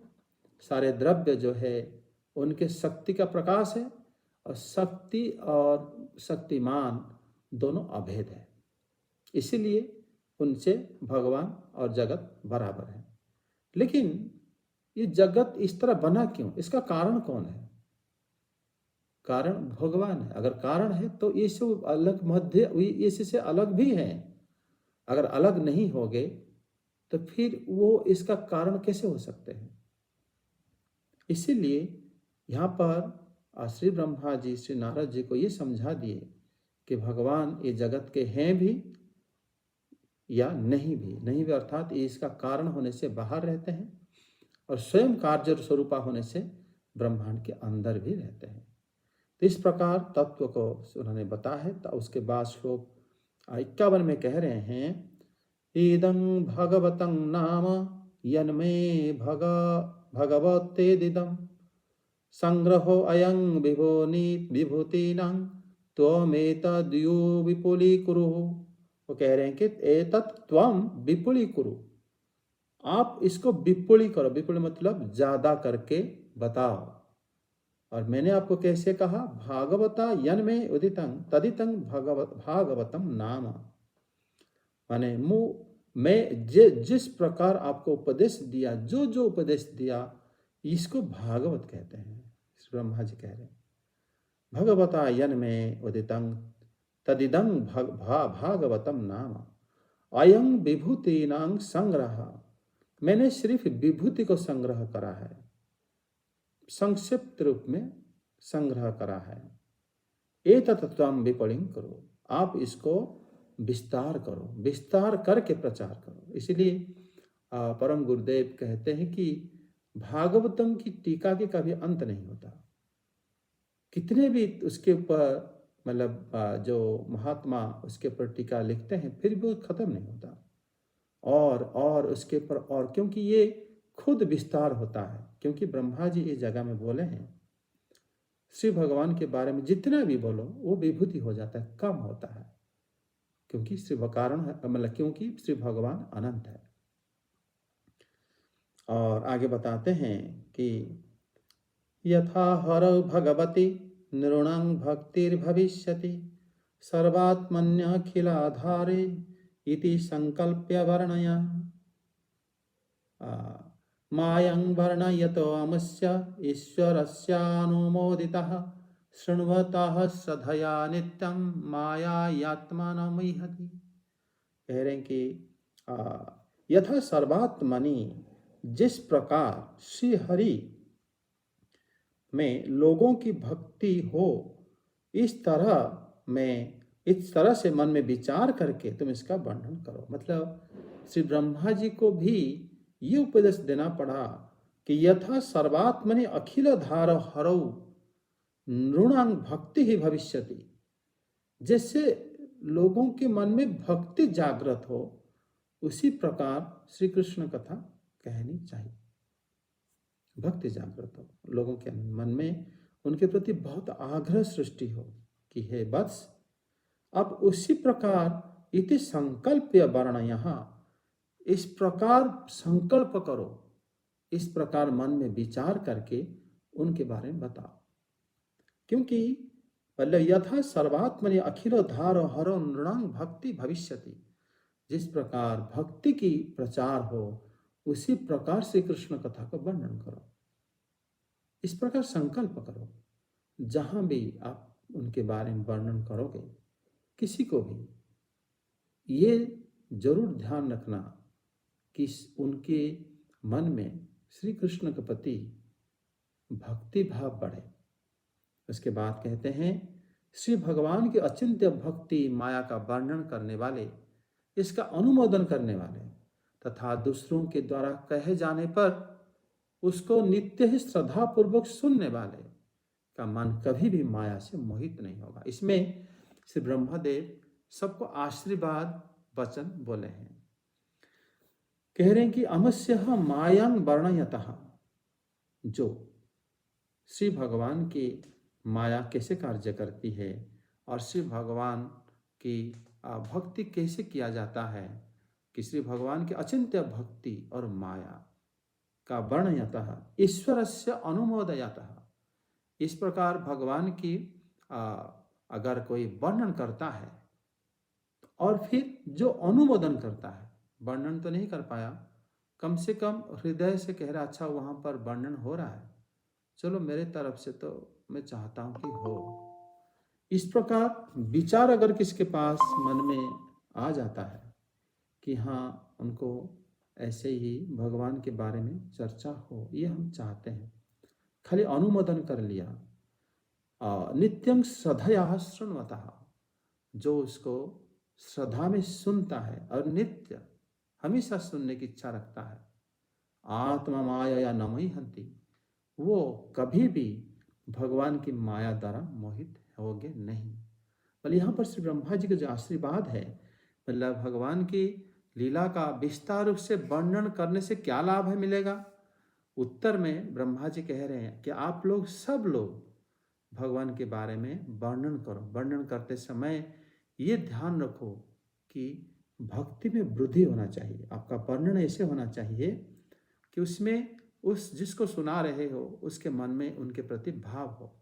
सारे द्रव्य जो है उनके शक्ति का प्रकाश है, और शक्ति और शक्तिमान दोनों अभेद है, इसीलिए उनसे भगवान और जगत बराबर है। लेकिन ये जगत इस तरह बना क्यों, इसका कारण कौन है? कारण भगवान है। अगर कारण है तो ये सब अलग मध्य इससे अलग भी है। अगर अलग नहीं होगे तो फिर वो इसका कारण कैसे हो सकते हैं? इसीलिए यहाँ पर श्री ब्रह्मा जी श्री नारद जी को ये समझा दिए कि भगवान ये जगत के हैं भी या नहीं भी अर्थात ये इसका कारण होने से बाहर रहते हैं, और स्वयं कार्य स्वरूपा होने से ब्रह्मांड के अंदर भी रहते हैं। तो इस प्रकार तत्व को उन्होंने बताया है। तो उसके बाद श्लोक 51 में कह रहे हैं, इदं भगवतं नाम यन्मे भगवतेदिदं संग्रहो अयं विभूतीनां त्वमेतद्यो विपुलीकुरु। वो कह रहे हैं कि एतत् त्वं विपुलीकुरु, आप इसको विपुली करो। विपुल मतलब ज्यादा करके बताओ। और मैंने आपको कैसे कहा, भागवता यन में उदितं तदितं भागवतम नाम, माने मैं जिस प्रकार आपको उपदेश दिया, जो जो उपदेश दिया, इसको भागवत कहते हैं। ब्रह्मा जी कह रहे हैं, भगवता यन में उदितं तदिदं भागवतम नाम अयं विभूतीनां संग्रह। मैंने सिर्फ विभूति को संग्रह करा है, संक्षिप्त रूप में संग्रह करा है। एतत् त्वं विपुलिं करो, आप इसको विस्तार करो, विस्तार करके प्रचार करो। इसलिए परम गुरुदेव कहते हैं कि भागवतम की टीका के कभी अंत नहीं होता। कितने भी उसके ऊपर मतलब जो महात्मा उसके ऊपर टीका लिखते हैं, फिर भी वो खत्म नहीं होता। और उसके ऊपर और, क्योंकि ये खुद विस्तार होता है। क्योंकि ब्रह्मा जी इस जगह में बोले हैं, श्री भगवान के बारे में जितना भी बोलो वो विभूति हो जाता है, कम होता है, क्योंकि श्री कारण मतलब क्योंकि श्री भगवान अनंत है। और आगे बताते हैं कि यथा हरौ भगवती नृणां भक्तिर्भविष्यति सर्वात्मन्यखिलाधारे इति संकल्प्य वर्णया। मायं वर्णयतो अमस्य ईश्वरस्यानुमोदितः शृण्वतः सधया नित्यं मायात्मानमिहति। कह रहे हैं कि यथा सर्वात्मनि, जिस प्रकार श्री हरि में लोगों की भक्ति हो, इस तरह से मन में विचार करके तुम इसका वर्णन करो। मतलब श्री ब्रह्मा जी को भी ये उपदेश देना पड़ा कि यथा सर्वात्मनि अखिल धार हरौ नृणांग भक्ति ही भविष्यति। जैसे लोगों के मन में भक्ति जागृत हो, उसी प्रकार श्री कृष्ण कथा कहनी चाहिए। भक्ति जागृत हो, लोगों के मन में उनके प्रति बहुत आग्रह सृष्टि हो कि हे वत्स, अब उसी प्रकार इति संकल्प्य वर्ण, यहाँ इस प्रकार संकल्प करो, इस प्रकार मन में विचार करके उनके बारे में बताओ। क्योंकि पहले यथा सर्वात्मनि अखिल धार हरो नृणांग भक्ति भविष्यति, जिस प्रकार भक्ति की प्रचार हो, उसी प्रकार से कृष्ण कथा का वर्णन करो। इस प्रकार संकल्प करो। जहां भी आप उनके बारे में वर्णन करोगे, किसी को भी ये जरूर ध्यान रखना कि उनके मन में श्री कृष्ण के प्रति भक्ति भाव बढ़े। उसके बाद कहते हैं, श्री भगवान की अचिंत्य भक्ति माया का वर्णन करने वाले, इसका अनुमोदन करने वाले तथा दूसरों के द्वारा कहे जाने पर उसको नित्य ही श्रद्धा पूर्वक सुनने वाले का मन कभी भी माया से मोहित नहीं होगा। इसमें श्री ब्रह्मदेव सबको आशीर्वाद वचन बोले हैं। कह रहे हैं कि अमस्य मायांग वर्णयतः, जो श्री भगवान की माया कैसे कार्य करती है और श्री भगवान की भक्ति कैसे किया जाता है, कि श्री भगवान की अचिंत्य भक्ति और माया का वर्णयतः ईश्वरस्य अनुमोदयतः, इस प्रकार भगवान की अगर कोई वर्णन करता है और फिर जो अनुमोदन करता है, वर्णन तो नहीं कर पाया, कम से कम हृदय से कह रहा अच्छा वहां पर वर्णन हो रहा है, चलो मेरे तरफ से तो मैं चाहता हूं कि हो। इस प्रकार विचार अगर किसके पास मन में आ जाता है कि हाँ उनको ऐसे ही भगवान के बारे में चर्चा हो, ये हम चाहते हैं, खाली अनुमोदन कर लिया। नित्यं श्रद्धया शृण्वतः, जो उसको श्रद्धा में सुनता है और नित्य हमेशा सुनने की इच्छा रखता है, आत्मा माया या नमई हंति, वो कभी भी भगवान की माया द्वारा मोहित होगे नहीं। मतलब यहाँ पर श्री ब्रह्मा जी का जो आशीर्वाद है, मतलब भगवान की लीला का विस्तार रूप से वर्णन करने से क्या लाभ है मिलेगा। उत्तर में ब्रह्मा जी कह रहे हैं कि आप लोग सब लोग भगवान के बारे में वर्णन करो। वर्णन करते समय ये ध्यान रखो कि भक्ति में वृद्धि होना चाहिए। आपका वर्णन ऐसे होना चाहिए कि उसमें उस जिसको सुना रहे हो उसके मन में उनके प्रति भाव हो।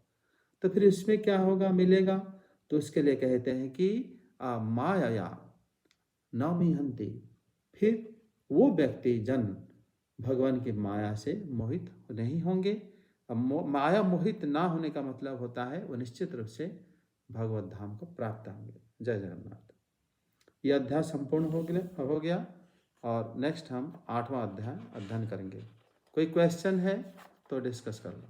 तो फिर इसमें क्या होगा मिलेगा, तो उसके लिए कहते हैं कि माया न मिहंती, फिर वो व्यक्ति जन भगवान की माया से मोहित नहीं होंगे। माया मोहित ना होने का मतलब होता है वो निश्चित रूप से भगवत धाम को प्राप्त होंगे। जय जगन्नाथ। यह अध्याय संपूर्ण हो गया और नेक्स्ट हम 8वां अध्याय अध्ययन करेंगे। कोई क्वेश्चन है तो डिस्कस कर लो।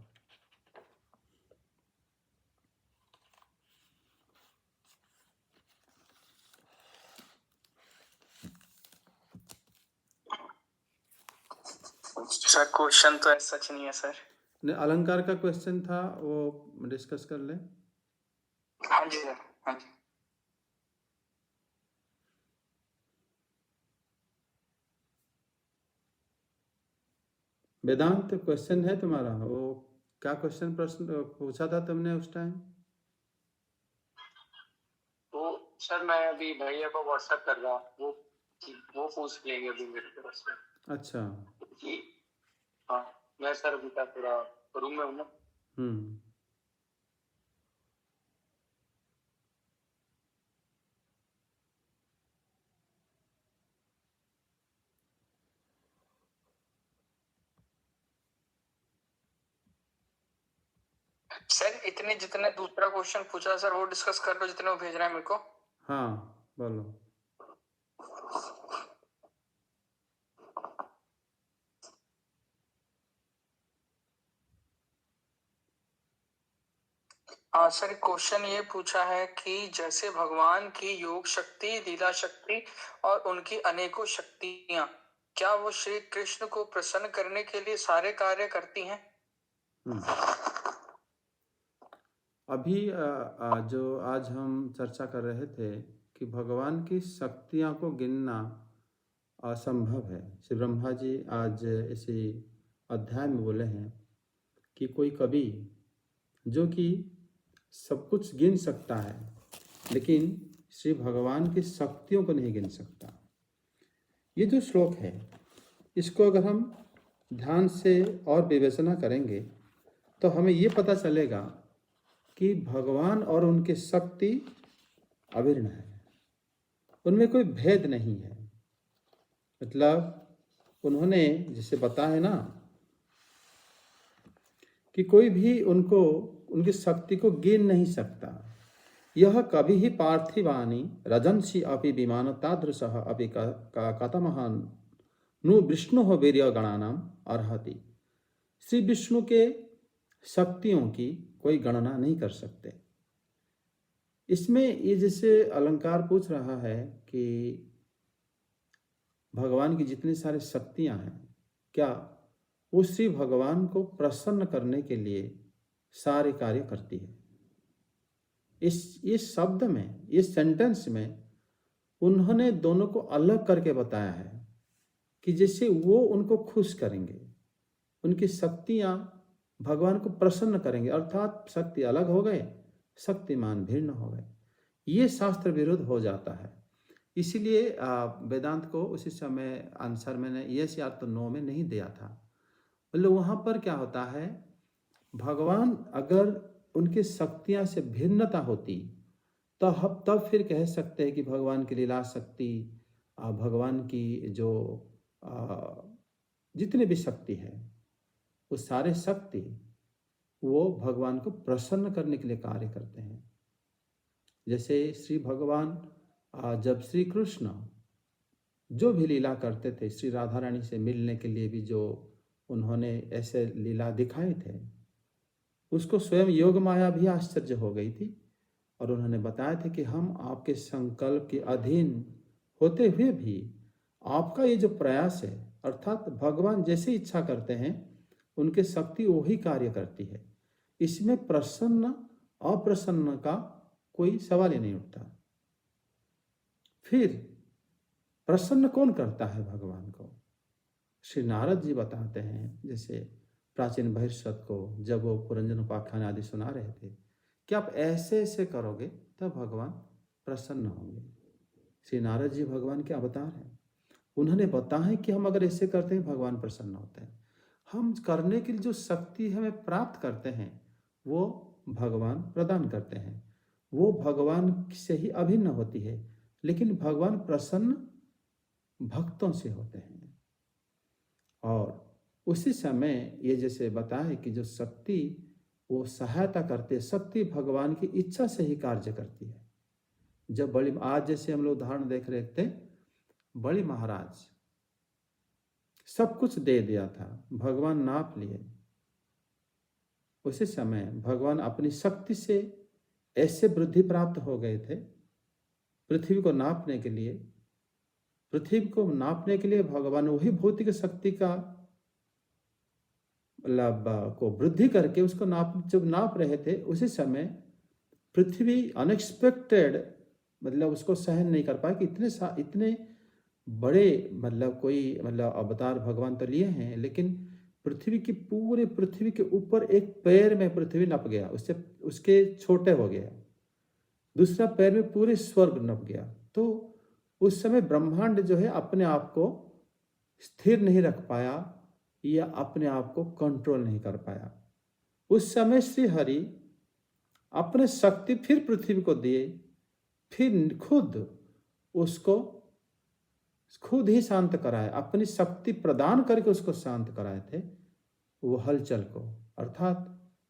सर क्वेश्चन तो ऐसा सच नहीं है सर। नहीं, अलंकार का क्वेश्चन था वो डिस्कस कर ले। हाँ जी सर, हाँ जी। वेदांत क्वेश्चन है तुम्हारा, वो क्या क्वेश्चन प्रश्न पूछा था तुमने उस टाइम? वो सर मैं अभी भैया को व्हाट्सएप कर रहा हूँ, वो पूछ लेंगे अभी मेरे तरफ से। अच्छा। हाँ मैं सर अभी तक थोड़ा रूम में हूँ ना। सर इतने जितने दूसरा क्वेश्चन पूछा सर वो डिस्कस कर लो, जितने वो भेज रहा है मेरे को। हाँ बोलो। हाँ सर, क्वेश्चन ये पूछा है कि जैसे भगवान की योग शक्ति, लीला शक्ति और उनकी अनेकों शक्तियां, क्या वो श्री कृष्ण को प्रसन्न करने के लिए सारे कार्य करती हैं? अभी जो आज हम चर्चा कर रहे थे कि भगवान की शक्तियां को गिनना असंभव है। श्री ब्रह्मा जी आज इसी अध्याय में बोले हैं कि कोई कवि जो कि सब कुछ गिन सकता है लेकिन श्री भगवान की शक्तियों को नहीं गिन सकता। ये जो श्लोक है इसको अगर हम ध्यान से और विवेचना करेंगे तो हमें ये पता चलेगा कि भगवान और उनकी शक्ति अभिन्न है, उनमें कोई भेद नहीं है। मतलब उन्होंने जिसे बताया ना कि कोई भी उनको उनकी शक्ति को गिन नहीं सकता। यह कभी ही पार्थिवानी रजंसी अपि विमान तादृशः अपि कथमहान नु विष्णु वीर्य गणानाम अर्हति। श्री विष्णु के शक्तियों की कोई गणना नहीं कर सकते। इसमें ये जैसे अलंकार पूछ रहा है कि भगवान की जितनी सारी शक्तियां हैं, क्या वो श्री भगवान को प्रसन्न करने के लिए सारे कार्य करती है। इस शब्द में, इस सेंटेंस में उन्होंने दोनों को अलग करके बताया है कि जैसे वो उनको खुश करेंगे, उनकी शक्तियां भगवान को प्रसन्न करेंगे, अर्थात शक्ति अलग हो गए, शक्तिमान भिन्न हो गए। ये शास्त्र विरुद्ध हो जाता है। इसीलिए वेदांत को उसी समय आंसर मैंने यस या तो नो में नहीं दिया था। मतलब वहाँ पर क्या होता है, भगवान अगर उनकी शक्तियाँ से भिन्नता होती तो हम तब फिर कह सकते हैं कि भगवान की लीला शक्ति, भगवान की जो जितनी भी शक्ति है वो सारे शक्ति वो भगवान को प्रसन्न करने के लिए कार्य करते हैं। जैसे श्री भगवान जब श्री कृष्ण जो भी लीला करते थे, श्री राधा रानी से मिलने के लिए भी जो उन्होंने ऐसे लीला दिखाए थे, उसको स्वयं योग माया भी आश्चर्य हो गई थी और उन्होंने बताया था कि हम आपके संकल्प के अधीन होते हुए भी आपका ये जो प्रयास है, अर्थात भगवान जैसे इच्छा करते हैं उनके शक्ति वही कार्य करती है। इसमें प्रसन्न अप्रसन्न का कोई सवाल ही नहीं उठता। फिर प्रसन्न कौन करता है भगवान को? श्री नारद जी बताते हैं, जैसे प्राचीन बहिर्षद को जब वो पुरंजन उपाख्यान आदि सुना रहे थे कि आप ऐसे ऐसे करोगे तब भगवान प्रसन्न होंगे। श्री नारद जी भगवान के अवतार हैं, उन्होंने बताया कि हम अगर ऐसे करते हैं भगवान प्रसन्न होते हैं। हम करने की जो शक्ति हमें प्राप्त करते हैं वो भगवान प्रदान करते हैं, वो भगवान से ही अभिन्न होती है, लेकिन भगवान प्रसन्न भक्तों से होते हैं। और उसी समय ये जैसे बताए कि जो शक्ति वो सहायता करते, शक्ति भगवान की इच्छा से ही कार्य करती है। जब बड़ी, आज जैसे हम लोग उदाहरण देख रहे थे, बड़ी महाराज सब कुछ दे दिया था, भगवान नाप लिए। उसी समय भगवान अपनी शक्ति से ऐसे वृद्धि प्राप्त हो गए थे, पृथ्वी को नापने के लिए, पृथ्वी को नापने के लिए भगवान वही भौतिक शक्ति का को वृद्धि करके उसको जब नाप रहे थे, उसी समय पृथ्वी अनएक्सपेक्टेड, मतलब उसको सहन नहीं कर पाया कि इतने बड़े कोई अवतार भगवान तो लिए हैं, लेकिन पृथ्वी की पूरे पृथ्वी के ऊपर एक पैर में पृथ्वी नप गया, उससे उसके छोटे हो गया, दूसरा पैर में पूरे स्वर्ग नप गया। तो उस समय ब्रह्मांड जो है अपने आप को स्थिर नहीं रख पाया या अपने आप को कंट्रोल नहीं कर पाया। उस समय श्री हरि अपने शक्ति फिर पृथ्वी को दिए, फिर खुद ही शांत कराए, अपनी शक्ति प्रदान करके उसको शांत कराए थे वो हलचल को, अर्थात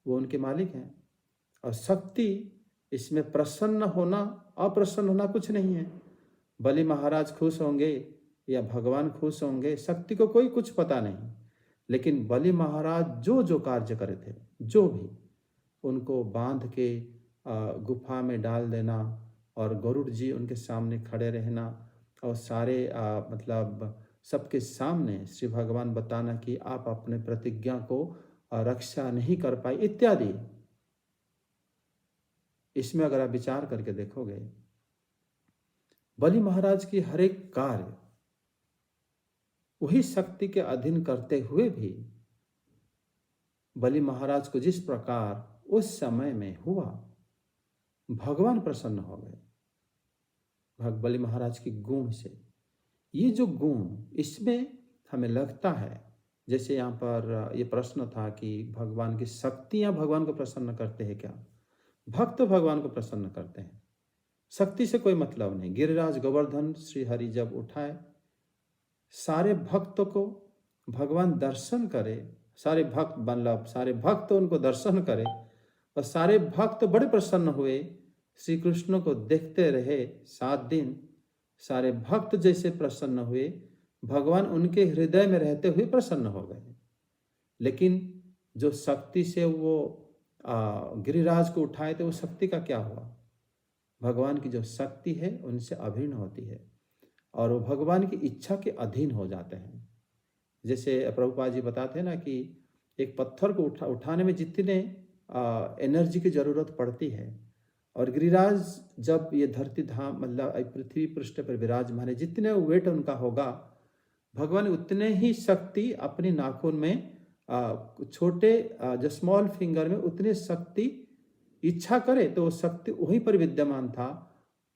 वो उनके मालिक हैं। और शक्ति इसमें प्रसन्न होना अप्रसन्न होना कुछ नहीं है। बलि महाराज खुश होंगे या भगवान खुश होंगे, शक्ति को कोई कुछ पता नहीं। लेकिन बलि महाराज जो जो कार्य करे थे, जो भी, उनको बांध के गुफा में डाल देना और गरुड़ जी उनके सामने खड़े रहना और सारे मतलब सबके सामने श्री भगवान बताना कि आप अपने प्रतिज्ञा को रक्षा नहीं कर पाए इत्यादि। इसमें अगर आप विचार करके देखोगे, बलि महाराज की हर एक कार्य वही शक्ति के अधीन करते हुए भी बलि महाराज को जिस प्रकार उस समय में हुआ, भगवान प्रसन्न हो गए बलि महाराज की गुण से। ये जो गुण, इसमें हमें लगता है, जैसे यहाँ पर ये प्रश्न था कि भगवान की शक्तियां भगवान को प्रसन्न करते हैं क्या? भक्त भगवान को प्रसन्न करते हैं, शक्ति से कोई मतलब नहीं। गिरिराज गोवर्धन श्री हरि जब उठाए, सारे भक्तों को भगवान दर्शन करे, सारे भक्त उनको दर्शन करे और सारे भक्त बड़े प्रसन्न हुए, श्री कृष्ण को देखते रहे 7 दिन। सारे भक्त जैसे प्रसन्न हुए, भगवान उनके हृदय में रहते हुए प्रसन्न हो गए। लेकिन जो शक्ति से वो गिरिराज को उठाए थे, वो शक्ति का क्या हुआ? भगवान की जो शक्ति है उनसे अभिन्न होती है और वो भगवान की इच्छा के अधीन हो जाते हैं। जैसे प्रभुपाद जी बताते हैं ना कि एक पत्थर को उठाने में जितने एनर्जी की जरूरत पड़ती है, और गिरिराज जब ये धरती धाम मतलब पृथ्वी पृष्ठ पर विराजमान है, जितने वेट उनका होगा, भगवान उतने ही शक्ति अपनी नाखून में छोटे जो स्मॉल फिंगर में उतनी शक्ति इच्छा करे तो वो शक्ति वहीं पर विद्यमान था,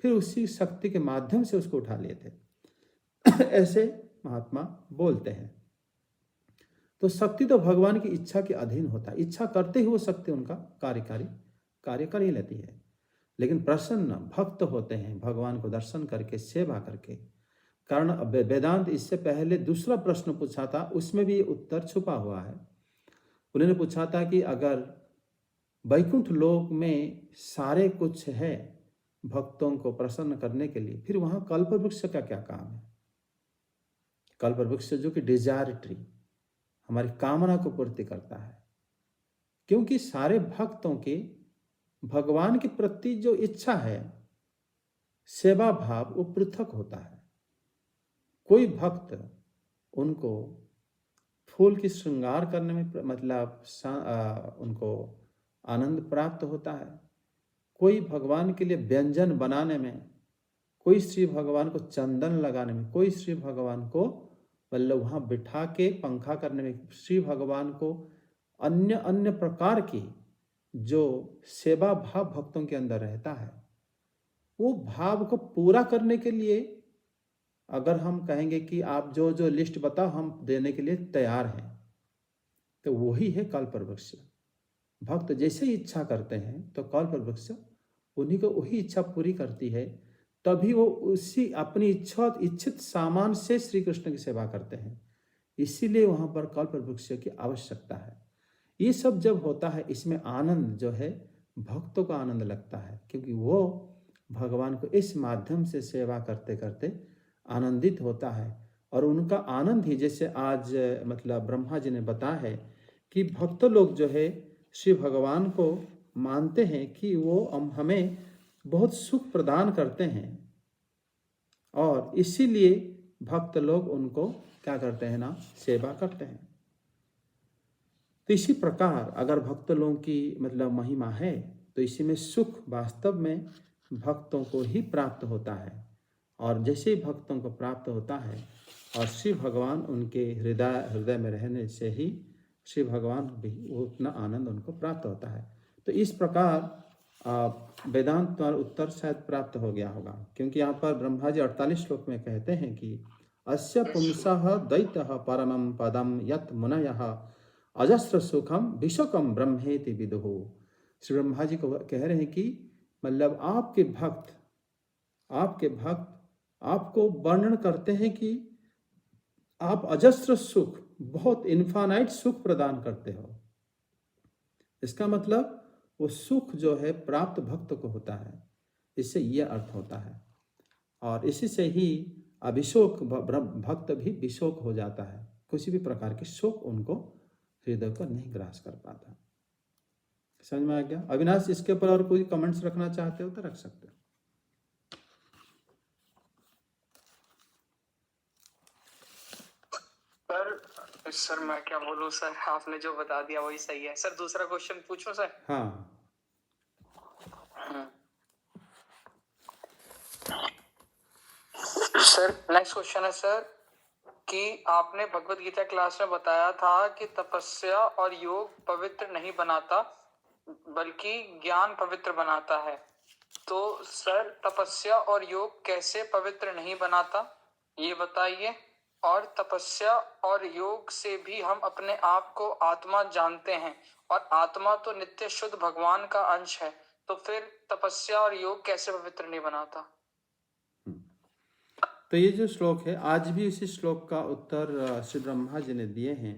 फिर उसी शक्ति के माध्यम से उसको उठा लिए थे। ऐसे महात्मा बोलते हैं। तो शक्ति तो भगवान की इच्छा के अधीन होता है, इच्छा करते ही वो शक्ति उनका कार्य कर ही लेती है। लेकिन प्रसन्न भक्त होते हैं भगवान को दर्शन करके, सेवा करके। कारण वेदांत इससे पहले दूसरा प्रश्न पूछा था, उसमें भी उत्तर छुपा हुआ है। उन्होंने पूछा था कि अगर वैकुंठ लोक में सारे कुछ है भक्तों को प्रसन्न करने के लिए, फिर वहां कल्प वृक्ष का क्या काम है? कल्प वृक्ष जो कि डिजायर ट्री, हमारी कामना को पूर्ति करता है। क्योंकि सारे भक्तों की भगवान के प्रति जो इच्छा है, सेवा भाव, वो पृथक होता है। कोई भक्त उनको फूल की श्रृंगार करने में मतलब उनको आनंद प्राप्त होता है, कोई भगवान के लिए व्यंजन बनाने में, कोई श्री भगवान को चंदन लगाने में, कोई श्री भगवान को मतलब वहाँ बिठा के पंखा करने में, श्री भगवान को अन्य अन्य प्रकार की जो सेवा भाव भक्तों के अंदर रहता है, वो भाव को पूरा करने के लिए अगर हम कहेंगे कि आप जो जो लिस्ट बताओ हम देने के लिए तैयार हैं, तो वही है कल्प वृक्ष। भक्त जैसे ही इच्छा करते हैं तो कल्प वृक्ष उन्हीं को वही इच्छा पूरी करती है। तभी वो उसी अपनी इच्छित सामान से श्री कृष्ण की सेवा करते हैं। इसीलिए वहां पर कल्प वृक्ष की आवश्यकता है। ये सब जब होता है, इसमें आनंद जो है भक्तों को आनंद लगता है, क्योंकि वो भगवान को इस माध्यम से सेवा करते करते आनंदित होता है। और उनका आनंद ही, जैसे आज मतलब ब्रह्मा जी ने बताया है कि भक्त लोग जो है श्री भगवान को मानते हैं कि वो हमें बहुत सुख प्रदान करते हैं, और इसीलिए भक्त लोग उनको क्या करते हैं ना, सेवा करते हैं। तो इसी प्रकार अगर भक्त लोगों की मतलब महिमा है, तो इसी में सुख वास्तव में भक्तों को ही प्राप्त होता है। और जैसे ही भक्तों को प्राप्त होता है और श्री भगवान उनके हृदय में रहने से ही श्री भगवान भी उतना आनंद उनको प्राप्त होता है। तो इस प्रकार वेदांत द्वारा उत्तर शायद प्राप्त हो गया होगा, क्योंकि यहाँ पर ब्रह्मा जी 48 श्लोक में कहते हैं कि अस्य पुंसः दैत्यः परमं पदम यत् मुनयः अजस्र सुखम विशकम ब्रह्मेति विदुः। श्री ब्रह्मा जी को कह रहे हैं कि मतलब आपके भक्त आपको वर्णन करते हैं कि आप अजस्र सुख, बहुत इन्फानाइट सुख प्रदान करते हो। इसका मतलब वो सुख जो है प्राप्त भक्त को होता है। इससे ये अर्थ होता है, और इसी से ही अभिशोक भक्त भी विशोक हो जाता है। किसी भी प्रकार के शोक उनको हृदय को नहीं ग्रास कर पाता। समझ में आ गया? अविनाश, इसके ऊपर और कोई कमेंट्स रखना चाहते हो तो रख सकते हो। सर मैं क्या बोलूं सर, आपने जो बता दिया वही सही है। सर दूसरा क्वेश्चन पूछूं सर? हाँ, सर नेक्स्ट क्वेश्चन है सर कि आपने भगवत गीता क्लास में बताया था कि तपस्या और योग पवित्र नहीं बनाता बल्कि ज्ञान पवित्र बनाता है। तो सर तपस्या और योग कैसे पवित्र नहीं बनाता, ये बताइए। और तपस्या और योग से भी हम अपने आप को आत्मा जानते हैं, और आत्मा तो नित्य शुद्ध भगवान का अंश है, तो फिर तपस्या और योग कैसे पवित्र नहीं बनाता? तो ये जो श्लोक है, आज भी इसी श्लोक का उत्तर श्री ब्रह्मा जी ने दिए हैं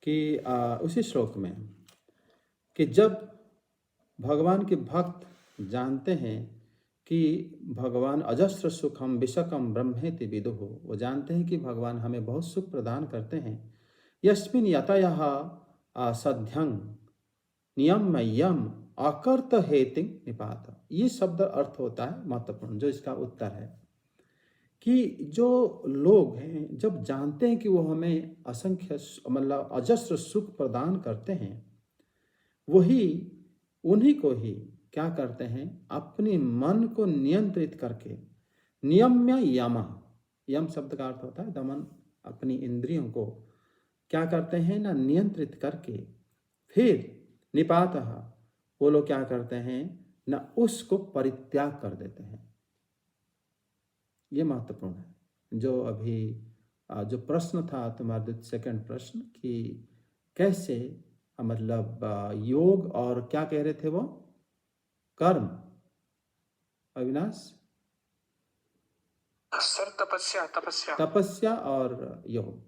कि उसी श्लोक में कि जब भगवान के भक्त जानते हैं कि भगवान अजस्र सुखम विशकम ब्रह्मेति विदुः, वो जानते हैं कि भगवान हमें बहुत सुख प्रदान करते हैं। यस्मिन् यतयः सध्यं नियम्यम अकर्त हेतिं निपात, ये शब्द अर्थ होता है महत्वपूर्ण, जो इसका उत्तर है कि जो लोग हैं जब जानते हैं कि वो हमें असंख्य मतलब अजस्र सुख प्रदान करते हैं, वही उन्हीं को ही क्या करते हैं, अपने मन को नियंत्रित करके, नियम्य यम, यम शब्द का अर्थ होता है दमन, अपनी इंद्रियों को क्या करते हैं ना, नियंत्रित करके फिर निपातः, वो लोग क्या करते हैं ना, उसको परित्याग कर देते हैं। ये महत्वपूर्ण है। जो अभी जो प्रश्न था तुम्हारा सेकंड प्रश्न कि कैसे मतलब योग और क्या कह रहे थे वो, कर्म, अविनाश? सर तपस्या तपस्या तपस्या और योग,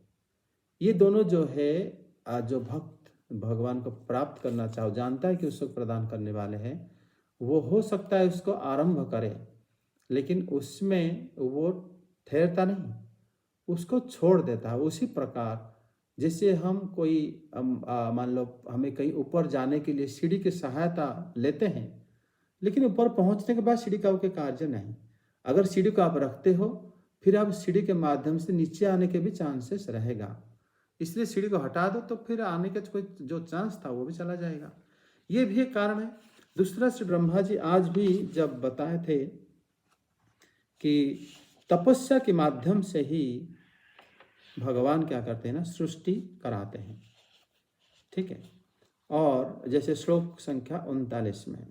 ये दोनों जो है जो भक्त भगवान को प्राप्त करना चाहो, जानता है कि उसको प्रदान करने वाले हैं, वो हो सकता है उसको आरंभ करे, लेकिन उसमें वो ठहरता नहीं, उसको छोड़ देता है। उसी प्रकार जैसे हम कोई मान लो हमें कहीं ऊपर जाने के लिए सीढ़ी की सहायता लेते हैं, लेकिन ऊपर पहुंचने के बाद सीढ़ी का कोई कार्य नहीं। अगर सीढ़ी को आप रखते हो, फिर आप सीढ़ी के माध्यम से नीचे आने के भी चांसेस रहेगा, इसलिए सीढ़ी को हटा दो तो फिर आने का कोई जो चांस था वो भी चला जाएगा। ये भी एक कारण है। दूसरा, श्री ब्रह्मा जी आज भी जब बताए थे कि तपस्या के माध्यम से ही भगवान क्या करते हैं ना, सृष्टि कराते हैं, ठीक है। और जैसे श्लोक संख्या 39 में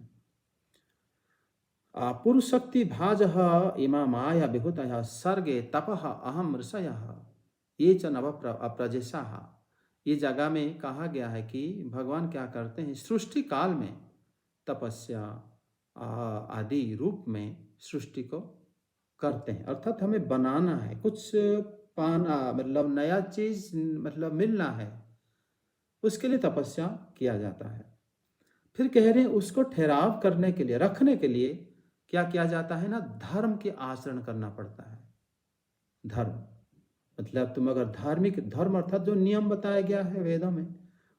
पुरुषक्ति भाज इमा माया विभूतः सर्गे तपः अहम ऋषयः ये च नव अप्रजेशा, ये जगह में कहा गया है कि भगवान क्या करते हैं, सृष्टि काल में तपस्या आदि रूप में सृष्टि को करते हैं। अर्थात हमें बनाना है, कुछ पाना, मतलब नया चीज मतलब मिलना है, उसके लिए तपस्या किया जाता है। फिर कह रहे हैं उसको ठहराव करने के लिए, रखने के लिए क्या किया जाता है ना, धर्म के आचरण करना पड़ता है। धर्म मतलब तुम अगर धार्मिक, धर्म अर्थात जो नियम बताया गया है वेदों में,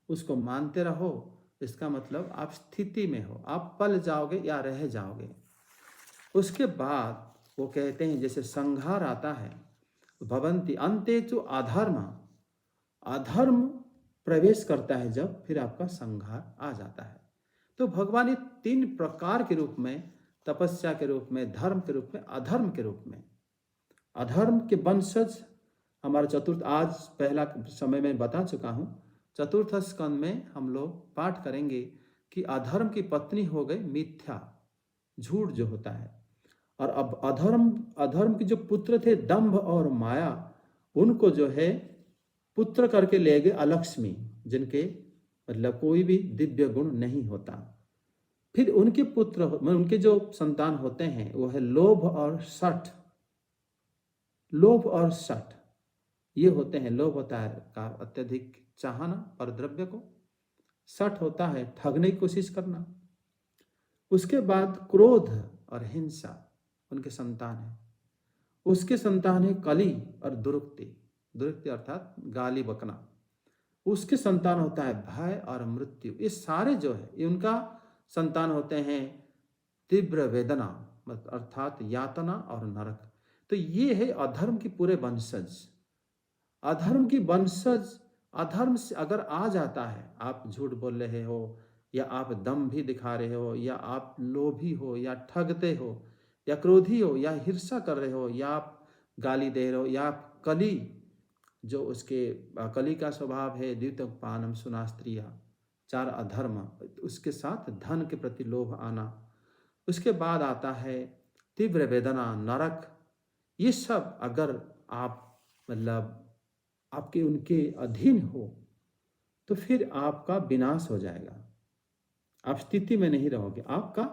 उसको मानते रहो, इसका मतलब आप स्थिति में हो, आप पल जाओगे या रह जाओगे। उसके बाद वो कहते हैं जैसे संहार आता है, भवंती अंतेचु अधर्म, अधर्म प्रवेश करता है जब, फिर आपका संहार आ जाता है। तो भगवान ये 3 प्रकार के रूप में, तपस्या के रूप में, धर्म के रूप में, अधर्म के रूप में, अधर्म के वंशज हमारा चतुर्थ, आज पहला समय में बता चुका हूँ, चतुर्थ स्कंद में हम लोग पाठ करेंगे कि अधर्म की पत्नी हो गई मिथ्या, झूठ जो होता है। और अब अधर्म के जो पुत्र थे दंभ और माया, उनको जो है पुत्र करके ले गए अलक्ष्मी, जिनके मतलब कोई भी दिव्य गुण नहीं होता। फिर उनके पुत्र, उनके जो संतान होते हैं वो है लोभ और सठ, लोभ और सठ ये होते हैं। लोभ होता है का अत्यधिक चाहना पर द्रव्य को, सठ होता है ठगने की कोशिश करना। उसके बाद क्रोध और हिंसा उनके संतान है। उसके संतान है कली और दुरुक्ति, दुरुक्ति अर्थात गाली बकना। उसके संतान होता है भय और मृत्यु। ये सारे जो है ये उनका संतान होते हैं तीव्र वेदना अर्थात यातना और नरक। तो ये है अधर्म की पूरे वंशज। अधर्म की वंशज, अधर्म से अगर आ जाता है, आप झूठ बोल रहे हो या आप दम भी दिखा रहे हो या आप लोभी हो या ठगते हो या क्रोधी हो या हिंसा कर रहे हो या आप गाली दे रहे हो या आप कली, जो उसके कली का स्वभाव है द्वितोपानम सुनास्त्रिया, चार अधर्म, उसके साथ धन के प्रति लोभ आना। उसके बाद आता है तीव्र वेदना नरक। ये सब अगर आप मतलब आपके उनके अधीन हो तो फिर आपका विनाश हो जाएगा, आप स्थिति में नहीं रहोगे, आपका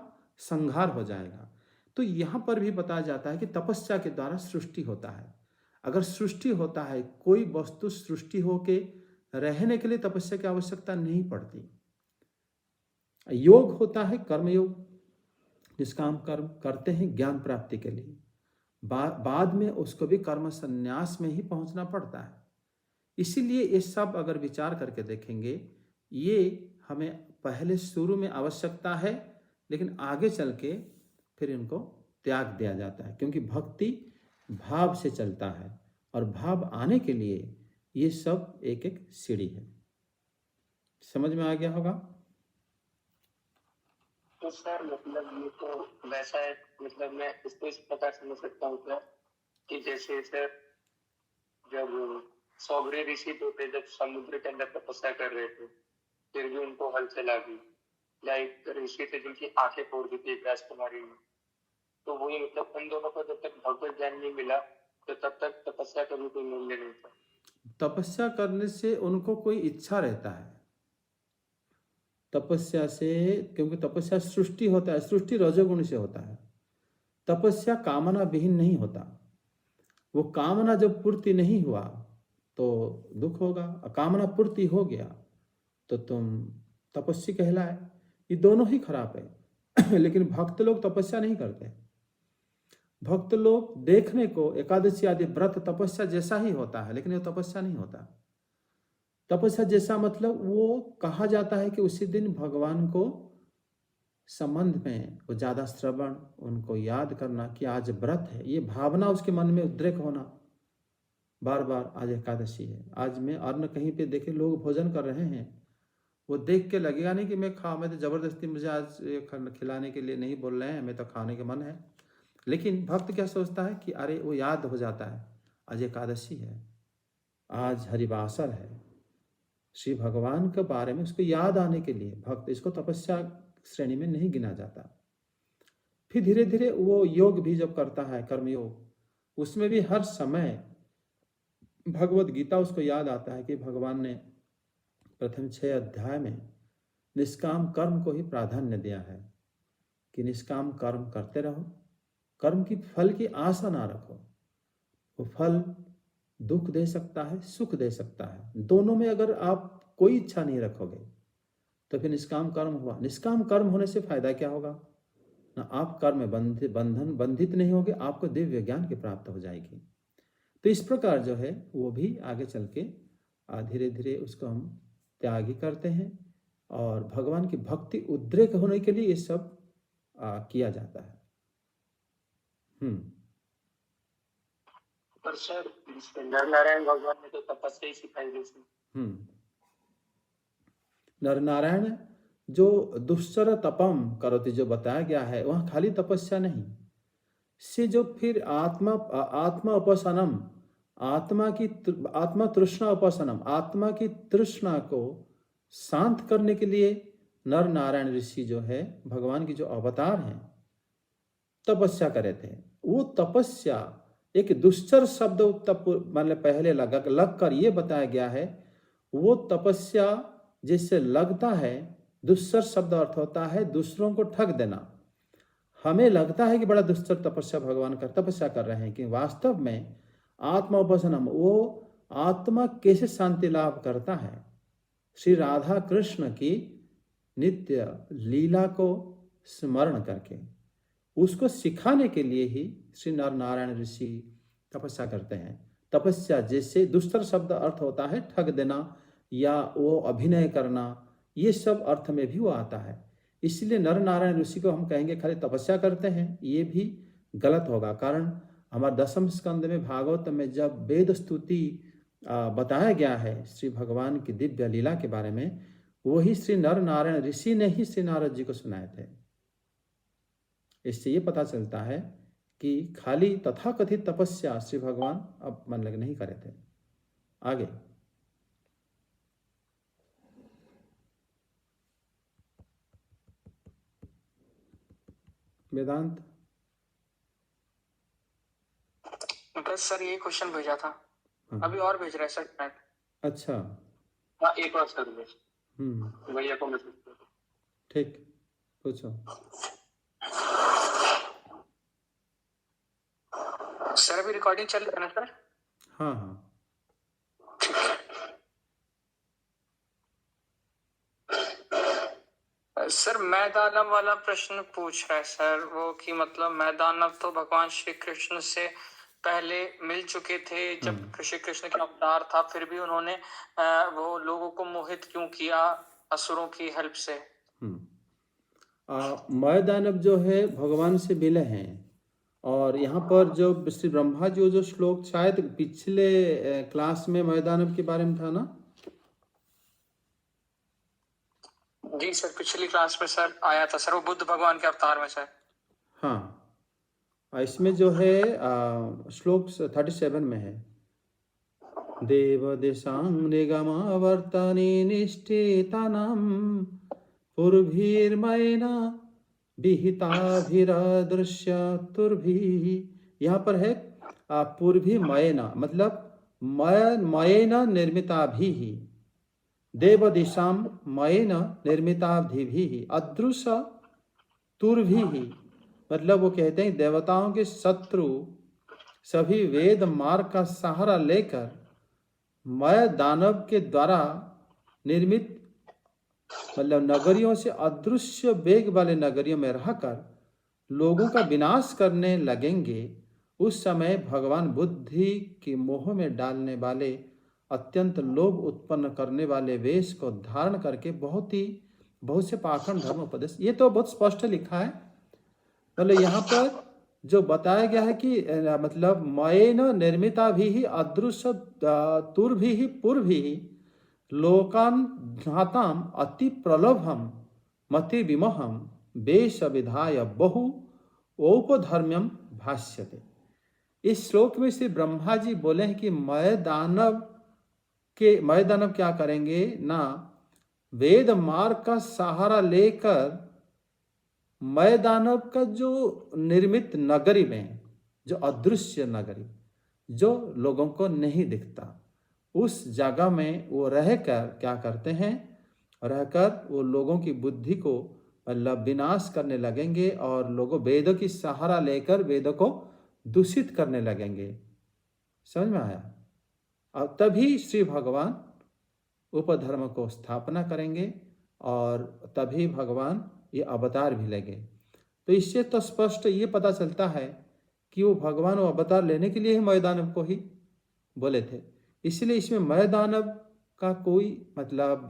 संहार हो जाएगा। तो यहाँ पर भी बताया जाता है कि तपस्या के द्वारा सृष्टि होता है। अगर सृष्टि होता है, कोई वस्तु सृष्टि होके रहने के लिए तपस्या की आवश्यकता नहीं पड़ती। योग होता है कर्मयोग, निष्काम कर्म करते हैं ज्ञान प्राप्ति के लिए, बाद में उसको भी कर्म संन्यास में ही पहुंचना पड़ता है। इसीलिए ये सब अगर विचार करके देखेंगे, ये हमें पहले शुरू में आवश्यकता है, लेकिन आगे चल के फिर इनको त्याग दिया जाता है, क्योंकि भक्ति भाव से चलता है और भाव आने के लिए ये सब एक एक सीढ़ी है। समझ में आ गया होगा? तो सर मतलब ये तो वैसा है, मतलब मैं इसको इस प्रकार समझ सकता हूँ सर कि जैसे सर जब सौगरे ऋषि तो थे, जब समुद्र के अंदर तपस्या कर रहे थे, फिर भी उनको हलचल आ गई, या एक ऋषि थे जिनकी आंखें फोड़ दी थी राजकुमारी ने। तो वही मतलब उन दोनों को जब तक भगवत ज्ञान नहीं मिला तो तब तक तपस्या का भी कोई मूल्य नहीं था। तपस्या करने से उनको कोई इच्छा रहता है, तपस्या से, क्योंकि तपस्या सृष्टि होता है, सृष्टि रजोगुण से होता है। तपस्या कामना विहीन नहीं होता। वो कामना जब पूर्ति नहीं हुआ तो दुख होगा, कामना पूर्ति हो गया तो तुम तपस्वी कहलाए। ये दोनों ही खराब है। लेकिन भक्त लोग तपस्या नहीं करते। भक्त लोग देखने को एकादशी आदि व्रत तपस्या जैसा ही होता है, लेकिन ये तपस्या नहीं होता। तपस्या जैसा मतलब वो कहा जाता है कि उसी दिन भगवान को संबंध में वो ज़्यादा श्रवण, उनको याद करना कि आज व्रत है, ये भावना उसके मन में उद्रेक होना बार बार, आज एकादशी है, आज मैं अन्न कहीं पे देखे लोग भोजन कर रहे हैं, वो देख के लगेगा नहीं कि मैं मैं तो जबरदस्ती मुझे आज खिलाने के लिए नहीं बोल रहे हैं, मैं तो खाने के मन है। लेकिन भक्त क्या सोचता है कि अरे वो याद हो जाता है आज एकादशी है, आज हरिवासर है, श्री भगवान के बारे में उसको याद आने के लिए भक्त, इसको तपस्या श्रेणी में नहीं गिना जाता। फिर धीरे धीरे वो योग भी जब करता है कर्मयोग, उसमें भी हर समय भगवत गीता उसको याद आता है कि भगवान ने प्रथम 6 अध्याय में निष्काम कर्म को ही प्राधान्य दिया है कि निष्काम कर्म करते रहो, कर्म की फल की आशा ना रखो। वो फल दुख दे सकता है, सुख दे सकता है, दोनों में अगर आप कोई इच्छा नहीं रखोगे तो फिर निष्काम कर्म हुआ। निष्काम कर्म होने से फायदा क्या होगा? ना आप कर्म में बंधित नहीं होगे, आपको दिव्य ज्ञान की प्राप्त हो जाएगी। तो इस प्रकार जो है वो भी आगे चल के धीरे धीरे उसको हम त्याग ही करते हैं, और भगवान की भक्ति उद्रेक होने के लिए ये सब किया जाता है। पर सर नर नारायण भगवान ने तो तपस्या ही सिखाई थी। नर नारायण जो दुश्चर तपम करोति जो बताया गया है, वहाँ खाली तपस्या नहीं से जो फिर आत्मा उपसनम, आत्मा तृष्णा उपसनम, आत्मा की तृष्णा को शांत करने के लिए नर नारायण ऋषि जो है भगवान की जो अवतार हैं तपस्या करे थे। वो तपस्या एक दुश्चर शब्द मतलब पहले लग कर ये बताया गया है, वो तपस्या जिससे लगता है, दुश्चर शब्द अर्थ होता है दूसरों को ठग देना। हमें लगता है कि बड़ा दुश्चर तपस्या भगवान का तपस्या कर रहे हैं, कि वास्तव में आत्मा उपसनम, वो आत्मा कैसे शांति लाभ करता है, श्री राधा कृष्ण की नित्य लीला को स्मरण करके उसको सिखाने के लिए ही श्री नर नारायण ऋषि तपस्या करते हैं। तपस्या जैसे दूसरा शब्द अर्थ होता है ठग देना या वो अभिनय करना, ये सब अर्थ में भी वो आता है। इसलिए नर नारायण ऋषि को हम कहेंगे खाली तपस्या करते हैं, ये भी गलत होगा। कारण हमारे 10वें स्कंद में भागवत में जब वेद स्तुति बताया गया है श्री भगवान की दिव्य लीला के बारे में, वही श्री नर नारायण ऋषि ने ही श्री नारद जी को सुनाए थे। इससे ये पता चलता है कि खाली तथाकथित तपस्या श्री भगवान अब मन लग नहीं करे थे। आगे वेदांत। बस सर ये क्वेश्चन भेजा था। हाँ। अभी और भेज रहा है सर। अच्छा। हाँ, एक और सर भैया को मैसेज कर दो। ठीक, पूछो। सर अभी रिकॉर्डिंग चल रही है ना सर? हाँ हाँ। सर मैदानव वाला प्रश्न पूछ रहा है सर वो कि मतलब मैदानव तो भगवान श्री कृष्ण से पहले मिल चुके थे जब श्री कृष्ण का अवतार था, फिर भी उन्होंने वो लोगों को मोहित क्यों किया असुरों की हेल्प से? मैदानव जो है भगवान से मिले हैं, और यहाँ पर जो श्री ब्रह्मा जी जो श्लोक शायद पिछले क्लास में मैदानव के बारे में था ना? जी सर, पिछली क्लास में सर आया था सर, वो बुद्ध भगवान के अवतार में सर। हाँ, इसमें जो है श्लोक 37 में है, देव देशां निगमावर्तने निष्ठितानां पूर्भिर्मयेन विहिताभिरदृश्य तुर्भिः। यहाँ पर है पूर्भिमयेन मतलब मयेन निर्मिताभिः, देवदिशां मयेन निर्मिताभिः अदृश्य तुर्भिः। मतलब वो कहते हैं देवताओं के शत्रु सभी वेद मार्ग का सहारा लेकर मय दानव के द्वारा निर्मित मतलब नगरियों से अदृश्य वेग वाले नगरियों में रहकर लोगों का विनाश करने लगेंगे। उस समय भगवान बुद्धि के मोह में डालने वाले अत्यंत लोभ उत्पन्न करने वाले वेश को धारण करके बहुत से पाखंड धर्म उपदेश, ये तो बहुत स्पष्ट लिखा है। मतलब यहाँ पर जो बताया गया है कि मतलब मयेन निर्मिता भी अदृश्य तुर्भि पुर्भि लोकान घाताम अति प्रलोभम मति विमोहम वेश विधाय बहु औपधर्म्यम भाष्यते। इस श्लोक में श्री ब्रह्मा जी बोले हैं कि मय दानव क्या करेंगे ना, वेद मार्ग का सहारा लेकर मय दानव का जो निर्मित नगरी में, जो अदृश्य नगरी जो लोगों को नहीं दिखता, उस जगह में वो रहकर क्या करते हैं, रहकर वो लोगों की बुद्धि को मतलब विनाश करने लगेंगे और लोगों वेदों की सहारा लेकर वेदों को दूषित करने लगेंगे। समझ में आया? और तभी श्री भगवान उपधर्म को स्थापना करेंगे और तभी भगवान ये अवतार भी लेंगे। तो इससे तो स्पष्ट ये पता चलता है कि वो भगवान वो अवतार लेने के लिए ही मैदानव को ही बोले थे। इसलिए इसमें मैदानव का कोई मतलब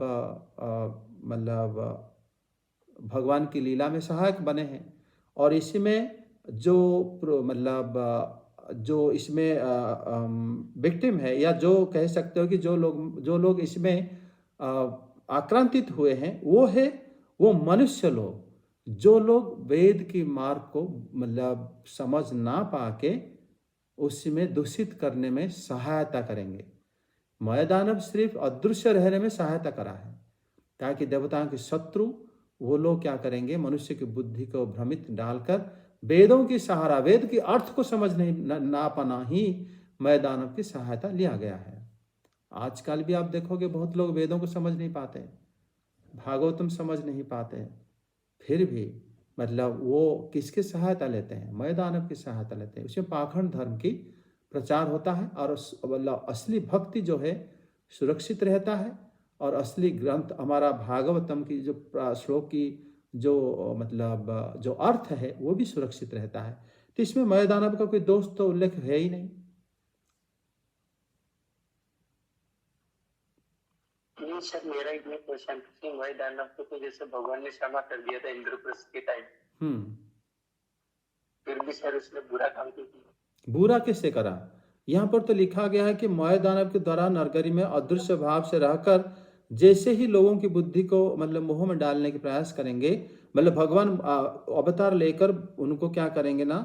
भगवान की लीला में सहायक बने हैं। और इसमें जो मतलब जो इसमें विक्टिम है या जो कह सकते हो कि जो लोग इसमें आक्रांतित हुए हैं वो मनुष्य लोग, जो लोग वेद की मार्ग को मतलब समझ ना पाके उसमें दूषित करने में सहायता करेंगे। मैदानव सिर्फ अदृश्य रहने में सहायता करा है ताकि देवताओं के शत्रु वो लोग क्या करेंगे, मनुष्य की बुद्धि को भ्रमित डालकर वेदों की सहारा, वेद के अर्थ को समझ ना पाना ही मैदानव की सहायता लिया गया है। आजकल भी आप देखोगे बहुत लोग वेदों को समझ नहीं पाते, भागवतम समझ नहीं पाते, फिर भी मतलब वो किसकी सहायता लेते हैं, मैदानव की सहायता लेते हैं। उसमें पाखंड धर्म की प्रचार होता है और मतलब असली भक्ति जो है सुरक्षित रहता है और असली ग्रंथ हमारा भागवतम की जो श्लोक की जो मतलब जो अर्थ है वो भी सुरक्षित रहता है। तो इसमें मय दानव का कोई दोष तो उल्लेख है ही नहीं। नहीं सर, मेरा एक क्वेश्चन था कि वही दानव को तो जैसे भगवान ने क्षमा कर दिया था इंद्रप्रस्थ के टाइम, फिर भी सर उसने बुरा काम क्यों किया? बुरा किससे करा? यहाँ पर तो लिखा गया है कि मय दानव के द्वारा नरकरी में अदृश्य भाव से रहकर जैसे ही लोगों की बुद्धि को मतलब मोह में डालने के प्रयास करेंगे, मतलब भगवान अवतार लेकर उनको क्या करेंगे ना,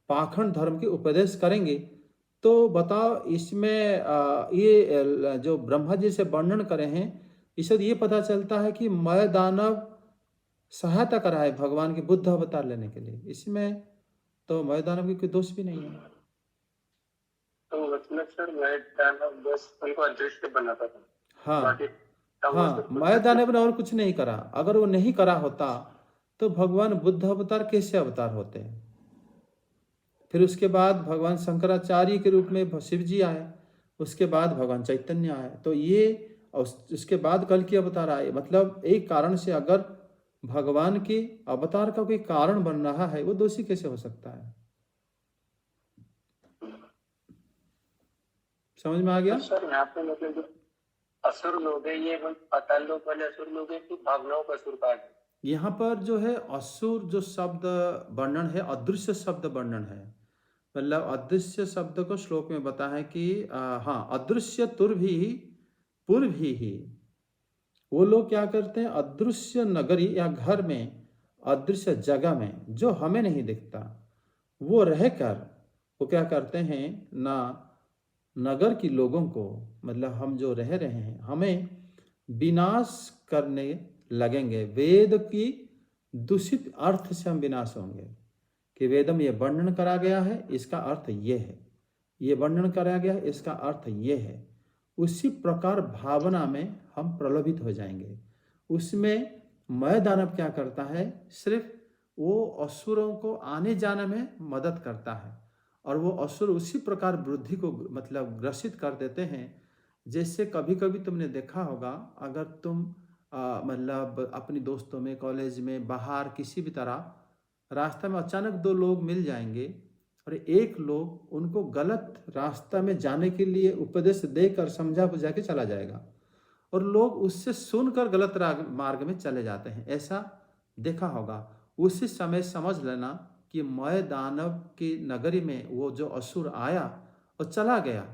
पाखंड धर्म के उपदेश करेंगे। तो बताओ इसमें ये जो ब्रह्मा जी से वर्णन करे हैं, इससे ये पता चलता है कि मय दानव सहायता करा है भगवान के बुद्ध अवतार लेने के लिए। इसमें तो मय दानव की कोई दोष भी नहीं है। तो मतलब सर वही दानव बस उनको अदृश्य बनाता था, हाँ बाकी तब वो हाँ, सब कुछ मय करता दानव ने और कुछ नहीं करा। अगर वो नहीं करा होता तो भगवान बुद्ध अवतार कैसे अवतार होते हैं? फिर उसके बाद भगवान शंकराचार्य के रूप में शिव जी आए, उसके बाद भगवान चैतन्य आए, तो ये उसके बाद कल की अवतार आए। मतलब एक कारण से अगर भगवान के अवतार का कोई कारण बन रहा है, वो दोषी कैसे हो सकता है? समझ में आ गया? तो सर यहाँ पे मतलब जो असुर लोग है, ये पाताल लोक वाले असुर लोग है कि भावनाओं का असुर कहा है? यहाँ पर जो है असुर जो शब्द वर्णन है, अदृश्य शब्द वर्णन है। मतलब अदृश्य शब्द को श्लोक में बता है कि हाँ, अदृश्य तुर्भी पूर्वी ही। वो लोग क्या करते हैं, अदृश्य नगरी या घर में, अदृश्य जगह में जो हमें नहीं दिखता, वो रहकर वो क्या करते हैं ना, नगर की लोगों को, मतलब हम जो रह रहे हैं, हमें विनाश करने लगेंगे। वेद की दूषित अर्थ से हम विनाश होंगे कि वेद में ये वर्णन करा गया है, इसका अर्थ ये है, ये वर्णन करा गया है, इसका अर्थ ये है। उसी प्रकार भावना में हम प्रलोभित हो जाएंगे। उसमें मय दानव क्या करता है, सिर्फ वो असुरों को आने जाने में मदद करता है, और वो असुर उसी प्रकार बुद्धि को मतलब ग्रसित कर देते हैं। जैसे कभी कभी तुमने देखा होगा, अगर तुम मतलब अपनी दोस्तों में, कॉलेज में, बाहर किसी भी तरह रास्ते में अचानक दो लोग मिल जाएंगे और एक लोग उनको गलत रास्ता में जाने के लिए उपदेश देकर समझा बुझा के चला जाएगा, और लोग उससे सुनकर गलत मार्ग में चले जाते हैं। ऐसा देखा होगा। उसी समय समझ लेना कि मय दानव की नगरी में वो जो असुर आया और चला गया,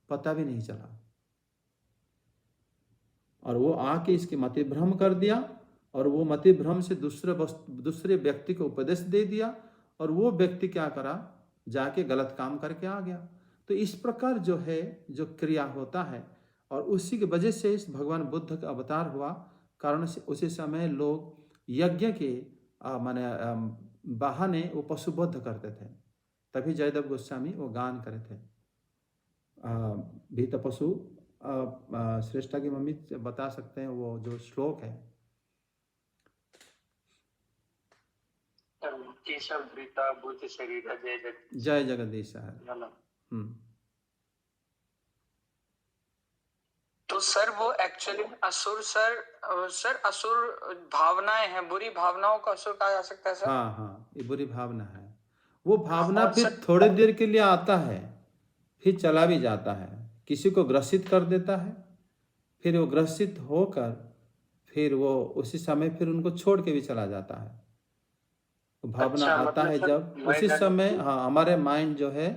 पता भी नहीं चला, और वो आके इसकी मति भ्रम कर दिया, और वो मति भ्रम से दूसरे व्यक्ति को उपदेश दे दिया, और वो व्यक्ति क्या करा, जाके गलत काम करके आ गया। तो इस प्रकार जो है, जो क्रिया होता है, और उसी की वजह से इस भगवान बुद्ध का अवतार हुआ, कारण से उसी समय लोग यज्ञ के माने बहाने वो पशुबद्ध करते थे। तभी जयदेव गोस्वामी वो गान करे थे। भी तो पशु श्रेष्ठा की मम्मी बता सकते हैं वो जो श्लोक है। केशव वृता बुद्ध शरीर जय जगदीश है। तो सर वो एक्चुअली असुर सर असुर भावनाएं हैं, बुरी भावनाओं का असुर कहा जा सकता है सर? हाँ हाँ, ये बुरी भावना है। वो भावना फिर थोड़ी देर के लिए आता है, फिर चला भी जाता है, किसी को ग्रसित कर देता है, फिर वो ग्रसित होकर फिर वो उसी समय फिर उनको छोड़ के भी चला जाता है। भावना आता है जब, उसी समय हाँ हमारे माइंड जो है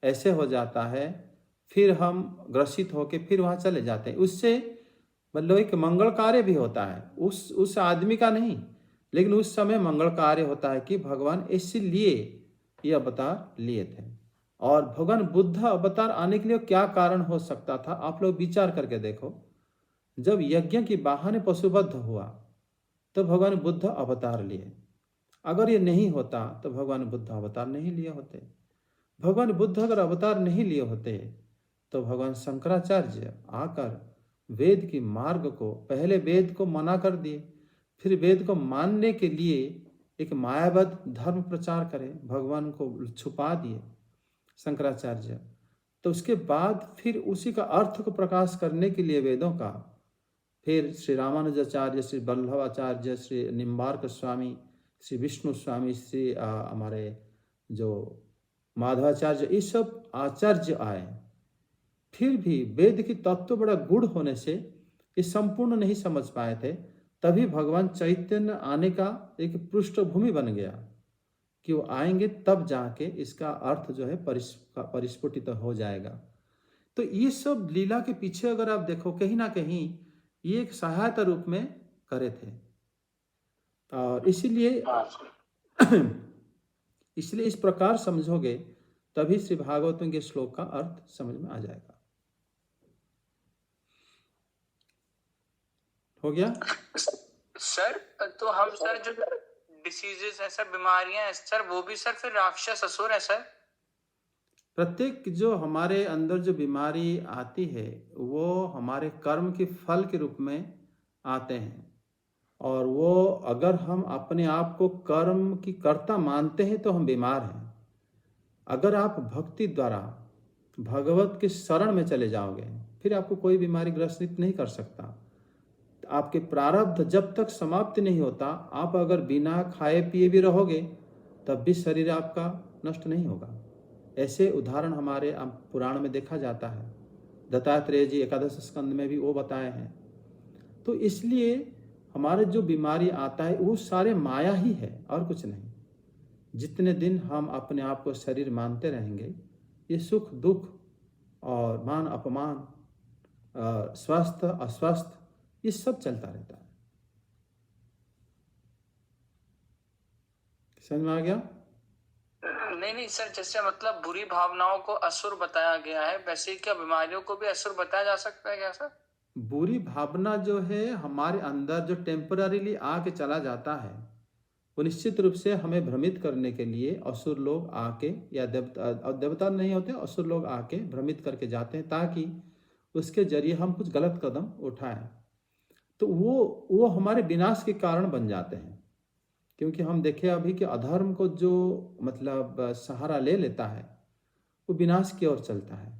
ऐसे हो जाता है, फिर हम ग्रसित होके फिर वहाँ चले जाते हैं। उससे मतलब एक मंगल कार्य भी होता है, उस आदमी का नहीं, लेकिन उस समय मंगल कार्य होता है कि भगवान इसीलिए ये अवतार लिए थे। और भगवान बुद्ध अवतार आने के लिए क्या कारण हो सकता था, आप लोग विचार करके देखो। जब यज्ञ की बहाने पशुबद्ध हुआ तो भगवान बुद्ध अवतार लिए। अगर ये नहीं होता तो भगवान बुद्ध अवतार नहीं लिए होते। भगवान बुद्ध अगर अवतार नहीं लिए होते तो भगवान शंकराचार्य आकर वेद की मार्ग को, पहले वेद को मना कर दिए, फिर वेद को मानने के लिए एक मायाबद्ध धर्म प्रचार करे, भगवान को छुपा दिए शंकराचार्य। तो उसके बाद फिर उसी का अर्थ को प्रकाश करने के लिए वेदों का फिर श्री रामानुजाचार्य, श्री वल्लभाचार्य, श्री निम्बार्क स्वामी, श्री विष्णु स्वामी, श्री हमारे जो माधवाचार्य, ये सब आचार्य आए। फिर भी वेद की तत्व बड़ा गूढ़ होने से ये संपूर्ण नहीं समझ पाए थे। तभी भगवान चैतन्य आने का एक पृष्ठभूमि बन गया कि वो आएंगे, तब जाके इसका अर्थ जो है परिस्फुटित हो जाएगा। तो ये सब लीला के पीछे अगर आप देखो, कहीं ना कहीं ये एक सहायता रूप में करे थे। और इसीलिए इस प्रकार समझोगे तभी श्री भागवतम के श्लोक का अर्थ समझ में आ जाएगा। हो गया सर? तो हम सर जो डिसीजेस है सर, बीमारियां हैं सर, वो भी सर फिर राक्षस असुर है सर? प्रत्येक जो हमारे अंदर जो बीमारी आती है वो हमारे कर्म के फल के रूप में आते हैं। और वो अगर हम अपने आप को कर्म की कर्ता मानते हैं तो हम बीमार हैं। अगर आप भक्ति द्वारा भगवत के शरण में चले जाओगे फिर आपको कोई बीमारी ग्रसित नहीं कर सकता। आपके प्रारब्ध जब तक समाप्त नहीं होता, आप अगर बिना खाए पिए भी रहोगे तब भी शरीर आपका नष्ट नहीं होगा। ऐसे उदाहरण हमारे पुराण में देखा जाता है। दत्तात्रेय जी एकादश स्कंद में भी वो बताए हैं। तो इसलिए हमारे जो बीमारी आता है वो सारे माया ही है और कुछ नहीं। जितने दिन हम अपने आप को शरीर मानते रहेंगे, ये सुख दुख और मान अपमान, स्वस्थ अस्वस्थ, ये सब चलता रहता है। समझ में आ गया? नहीं सर, जैसे मतलब बुरी भावनाओं को असुर बताया गया है, वैसे क्या बीमारियों को भी असुर बताया जा सकता है क्या सर? बुरी भावना जो है हमारे अंदर जो टेम्पररीली आके चला जाता है, वो निश्चित रूप से हमें भ्रमित करने के लिए असुर लोग आके, या देवता नहीं होते, असुर लोग आके भ्रमित करके जाते हैं ताकि उसके जरिए हम कुछ गलत कदम उठाएं। तो वो हमारे विनाश के कारण बन जाते हैं। क्योंकि हम देखें अभी कि अधर्म को जो मतलब सहारा ले लेता है वो विनाश की ओर चलता है।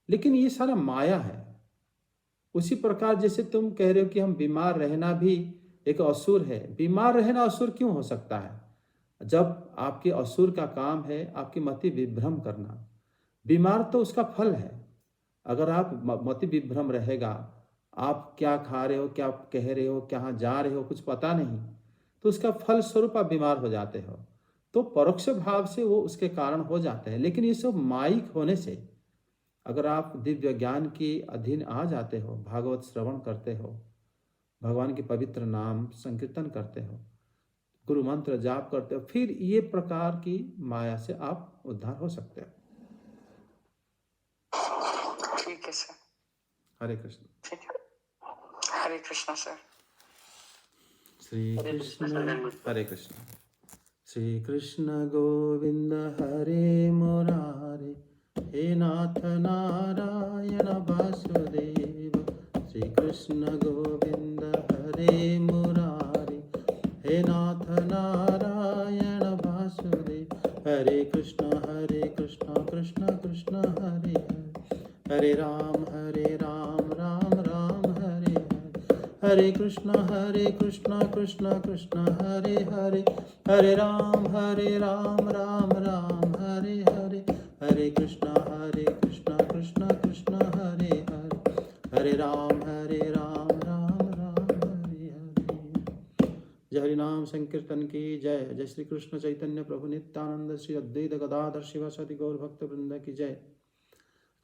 लेकिन ये सारा माया है। उसी प्रकार जैसे तुम कह रहे हो कि हम बीमार रहना भी एक असुर है। बीमार रहना असुर क्यों हो सकता है? जब आपके असुर का काम है आपकी मति विभ्रम करना। बीमार तो उसका फल है। अगर आप मति विभ्रम रहेगा, आप क्या खा रहे हो, क्या कह रहे हो, कहाँ जा रहे हो, कुछ पता नहीं, तो उसका फल स्वरूप आप बीमार हो जाते हो। तो परोक्ष भाव से वो उसके कारण हो जाते हैं। लेकिन ये सब माइक होने से अगर आप दिव्य ज्ञान की अधीन आ जाते हो, भागवत श्रवण करते हो, भगवान के पवित्र नाम संकीर्तन करते हो, गुरु मंत्र जाप करते हो, फिर ये प्रकार की माया से आप उद्धार हो सकते हो। ठीक है सर। हरे कृष्ण। ठीक है, हरे कृष्ण सर। श्री कृष्ण हरे कृष्ण। श्री कृष्ण गोविंद हरे मुरारे, हे नाथ नारायण वासुदेव। श्री कृष्ण गोविंद हरे मुरारे, हे नाथ नारायण वासुदेव। हरे कृष्ण कृष्ण कृष्ण हरे हरे, हरे राम राम राम हरे हरे। हरे कृष्ण कृष्ण कृष्ण हरे हरे, हरे राम राम राम हरे हरे। हरे कृष्ण कृष्ण कृष्ण हरे हरे, हरे राम राम राम हरे हरे। जय हरि नाम संकीर्तन की जय। जय श्री कृष्ण चैतन्य प्रभु नित्यानंद श्री अद्वैत गदाधर शिवासादि गौर भक्त वृंद की जय।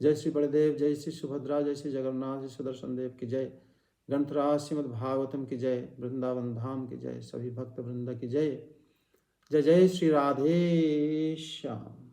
जय श्री बलदेव, जय श्री सुभद्रा, जय श्री जगन्नाथ, जय सुदर्शन देव की जय। ग्रंथराज श्रीमद् भागवतम की जय। वृंदावन धाम की जय। सभी भक्त वृंद की जय। जय जय श्री राधे श्याम।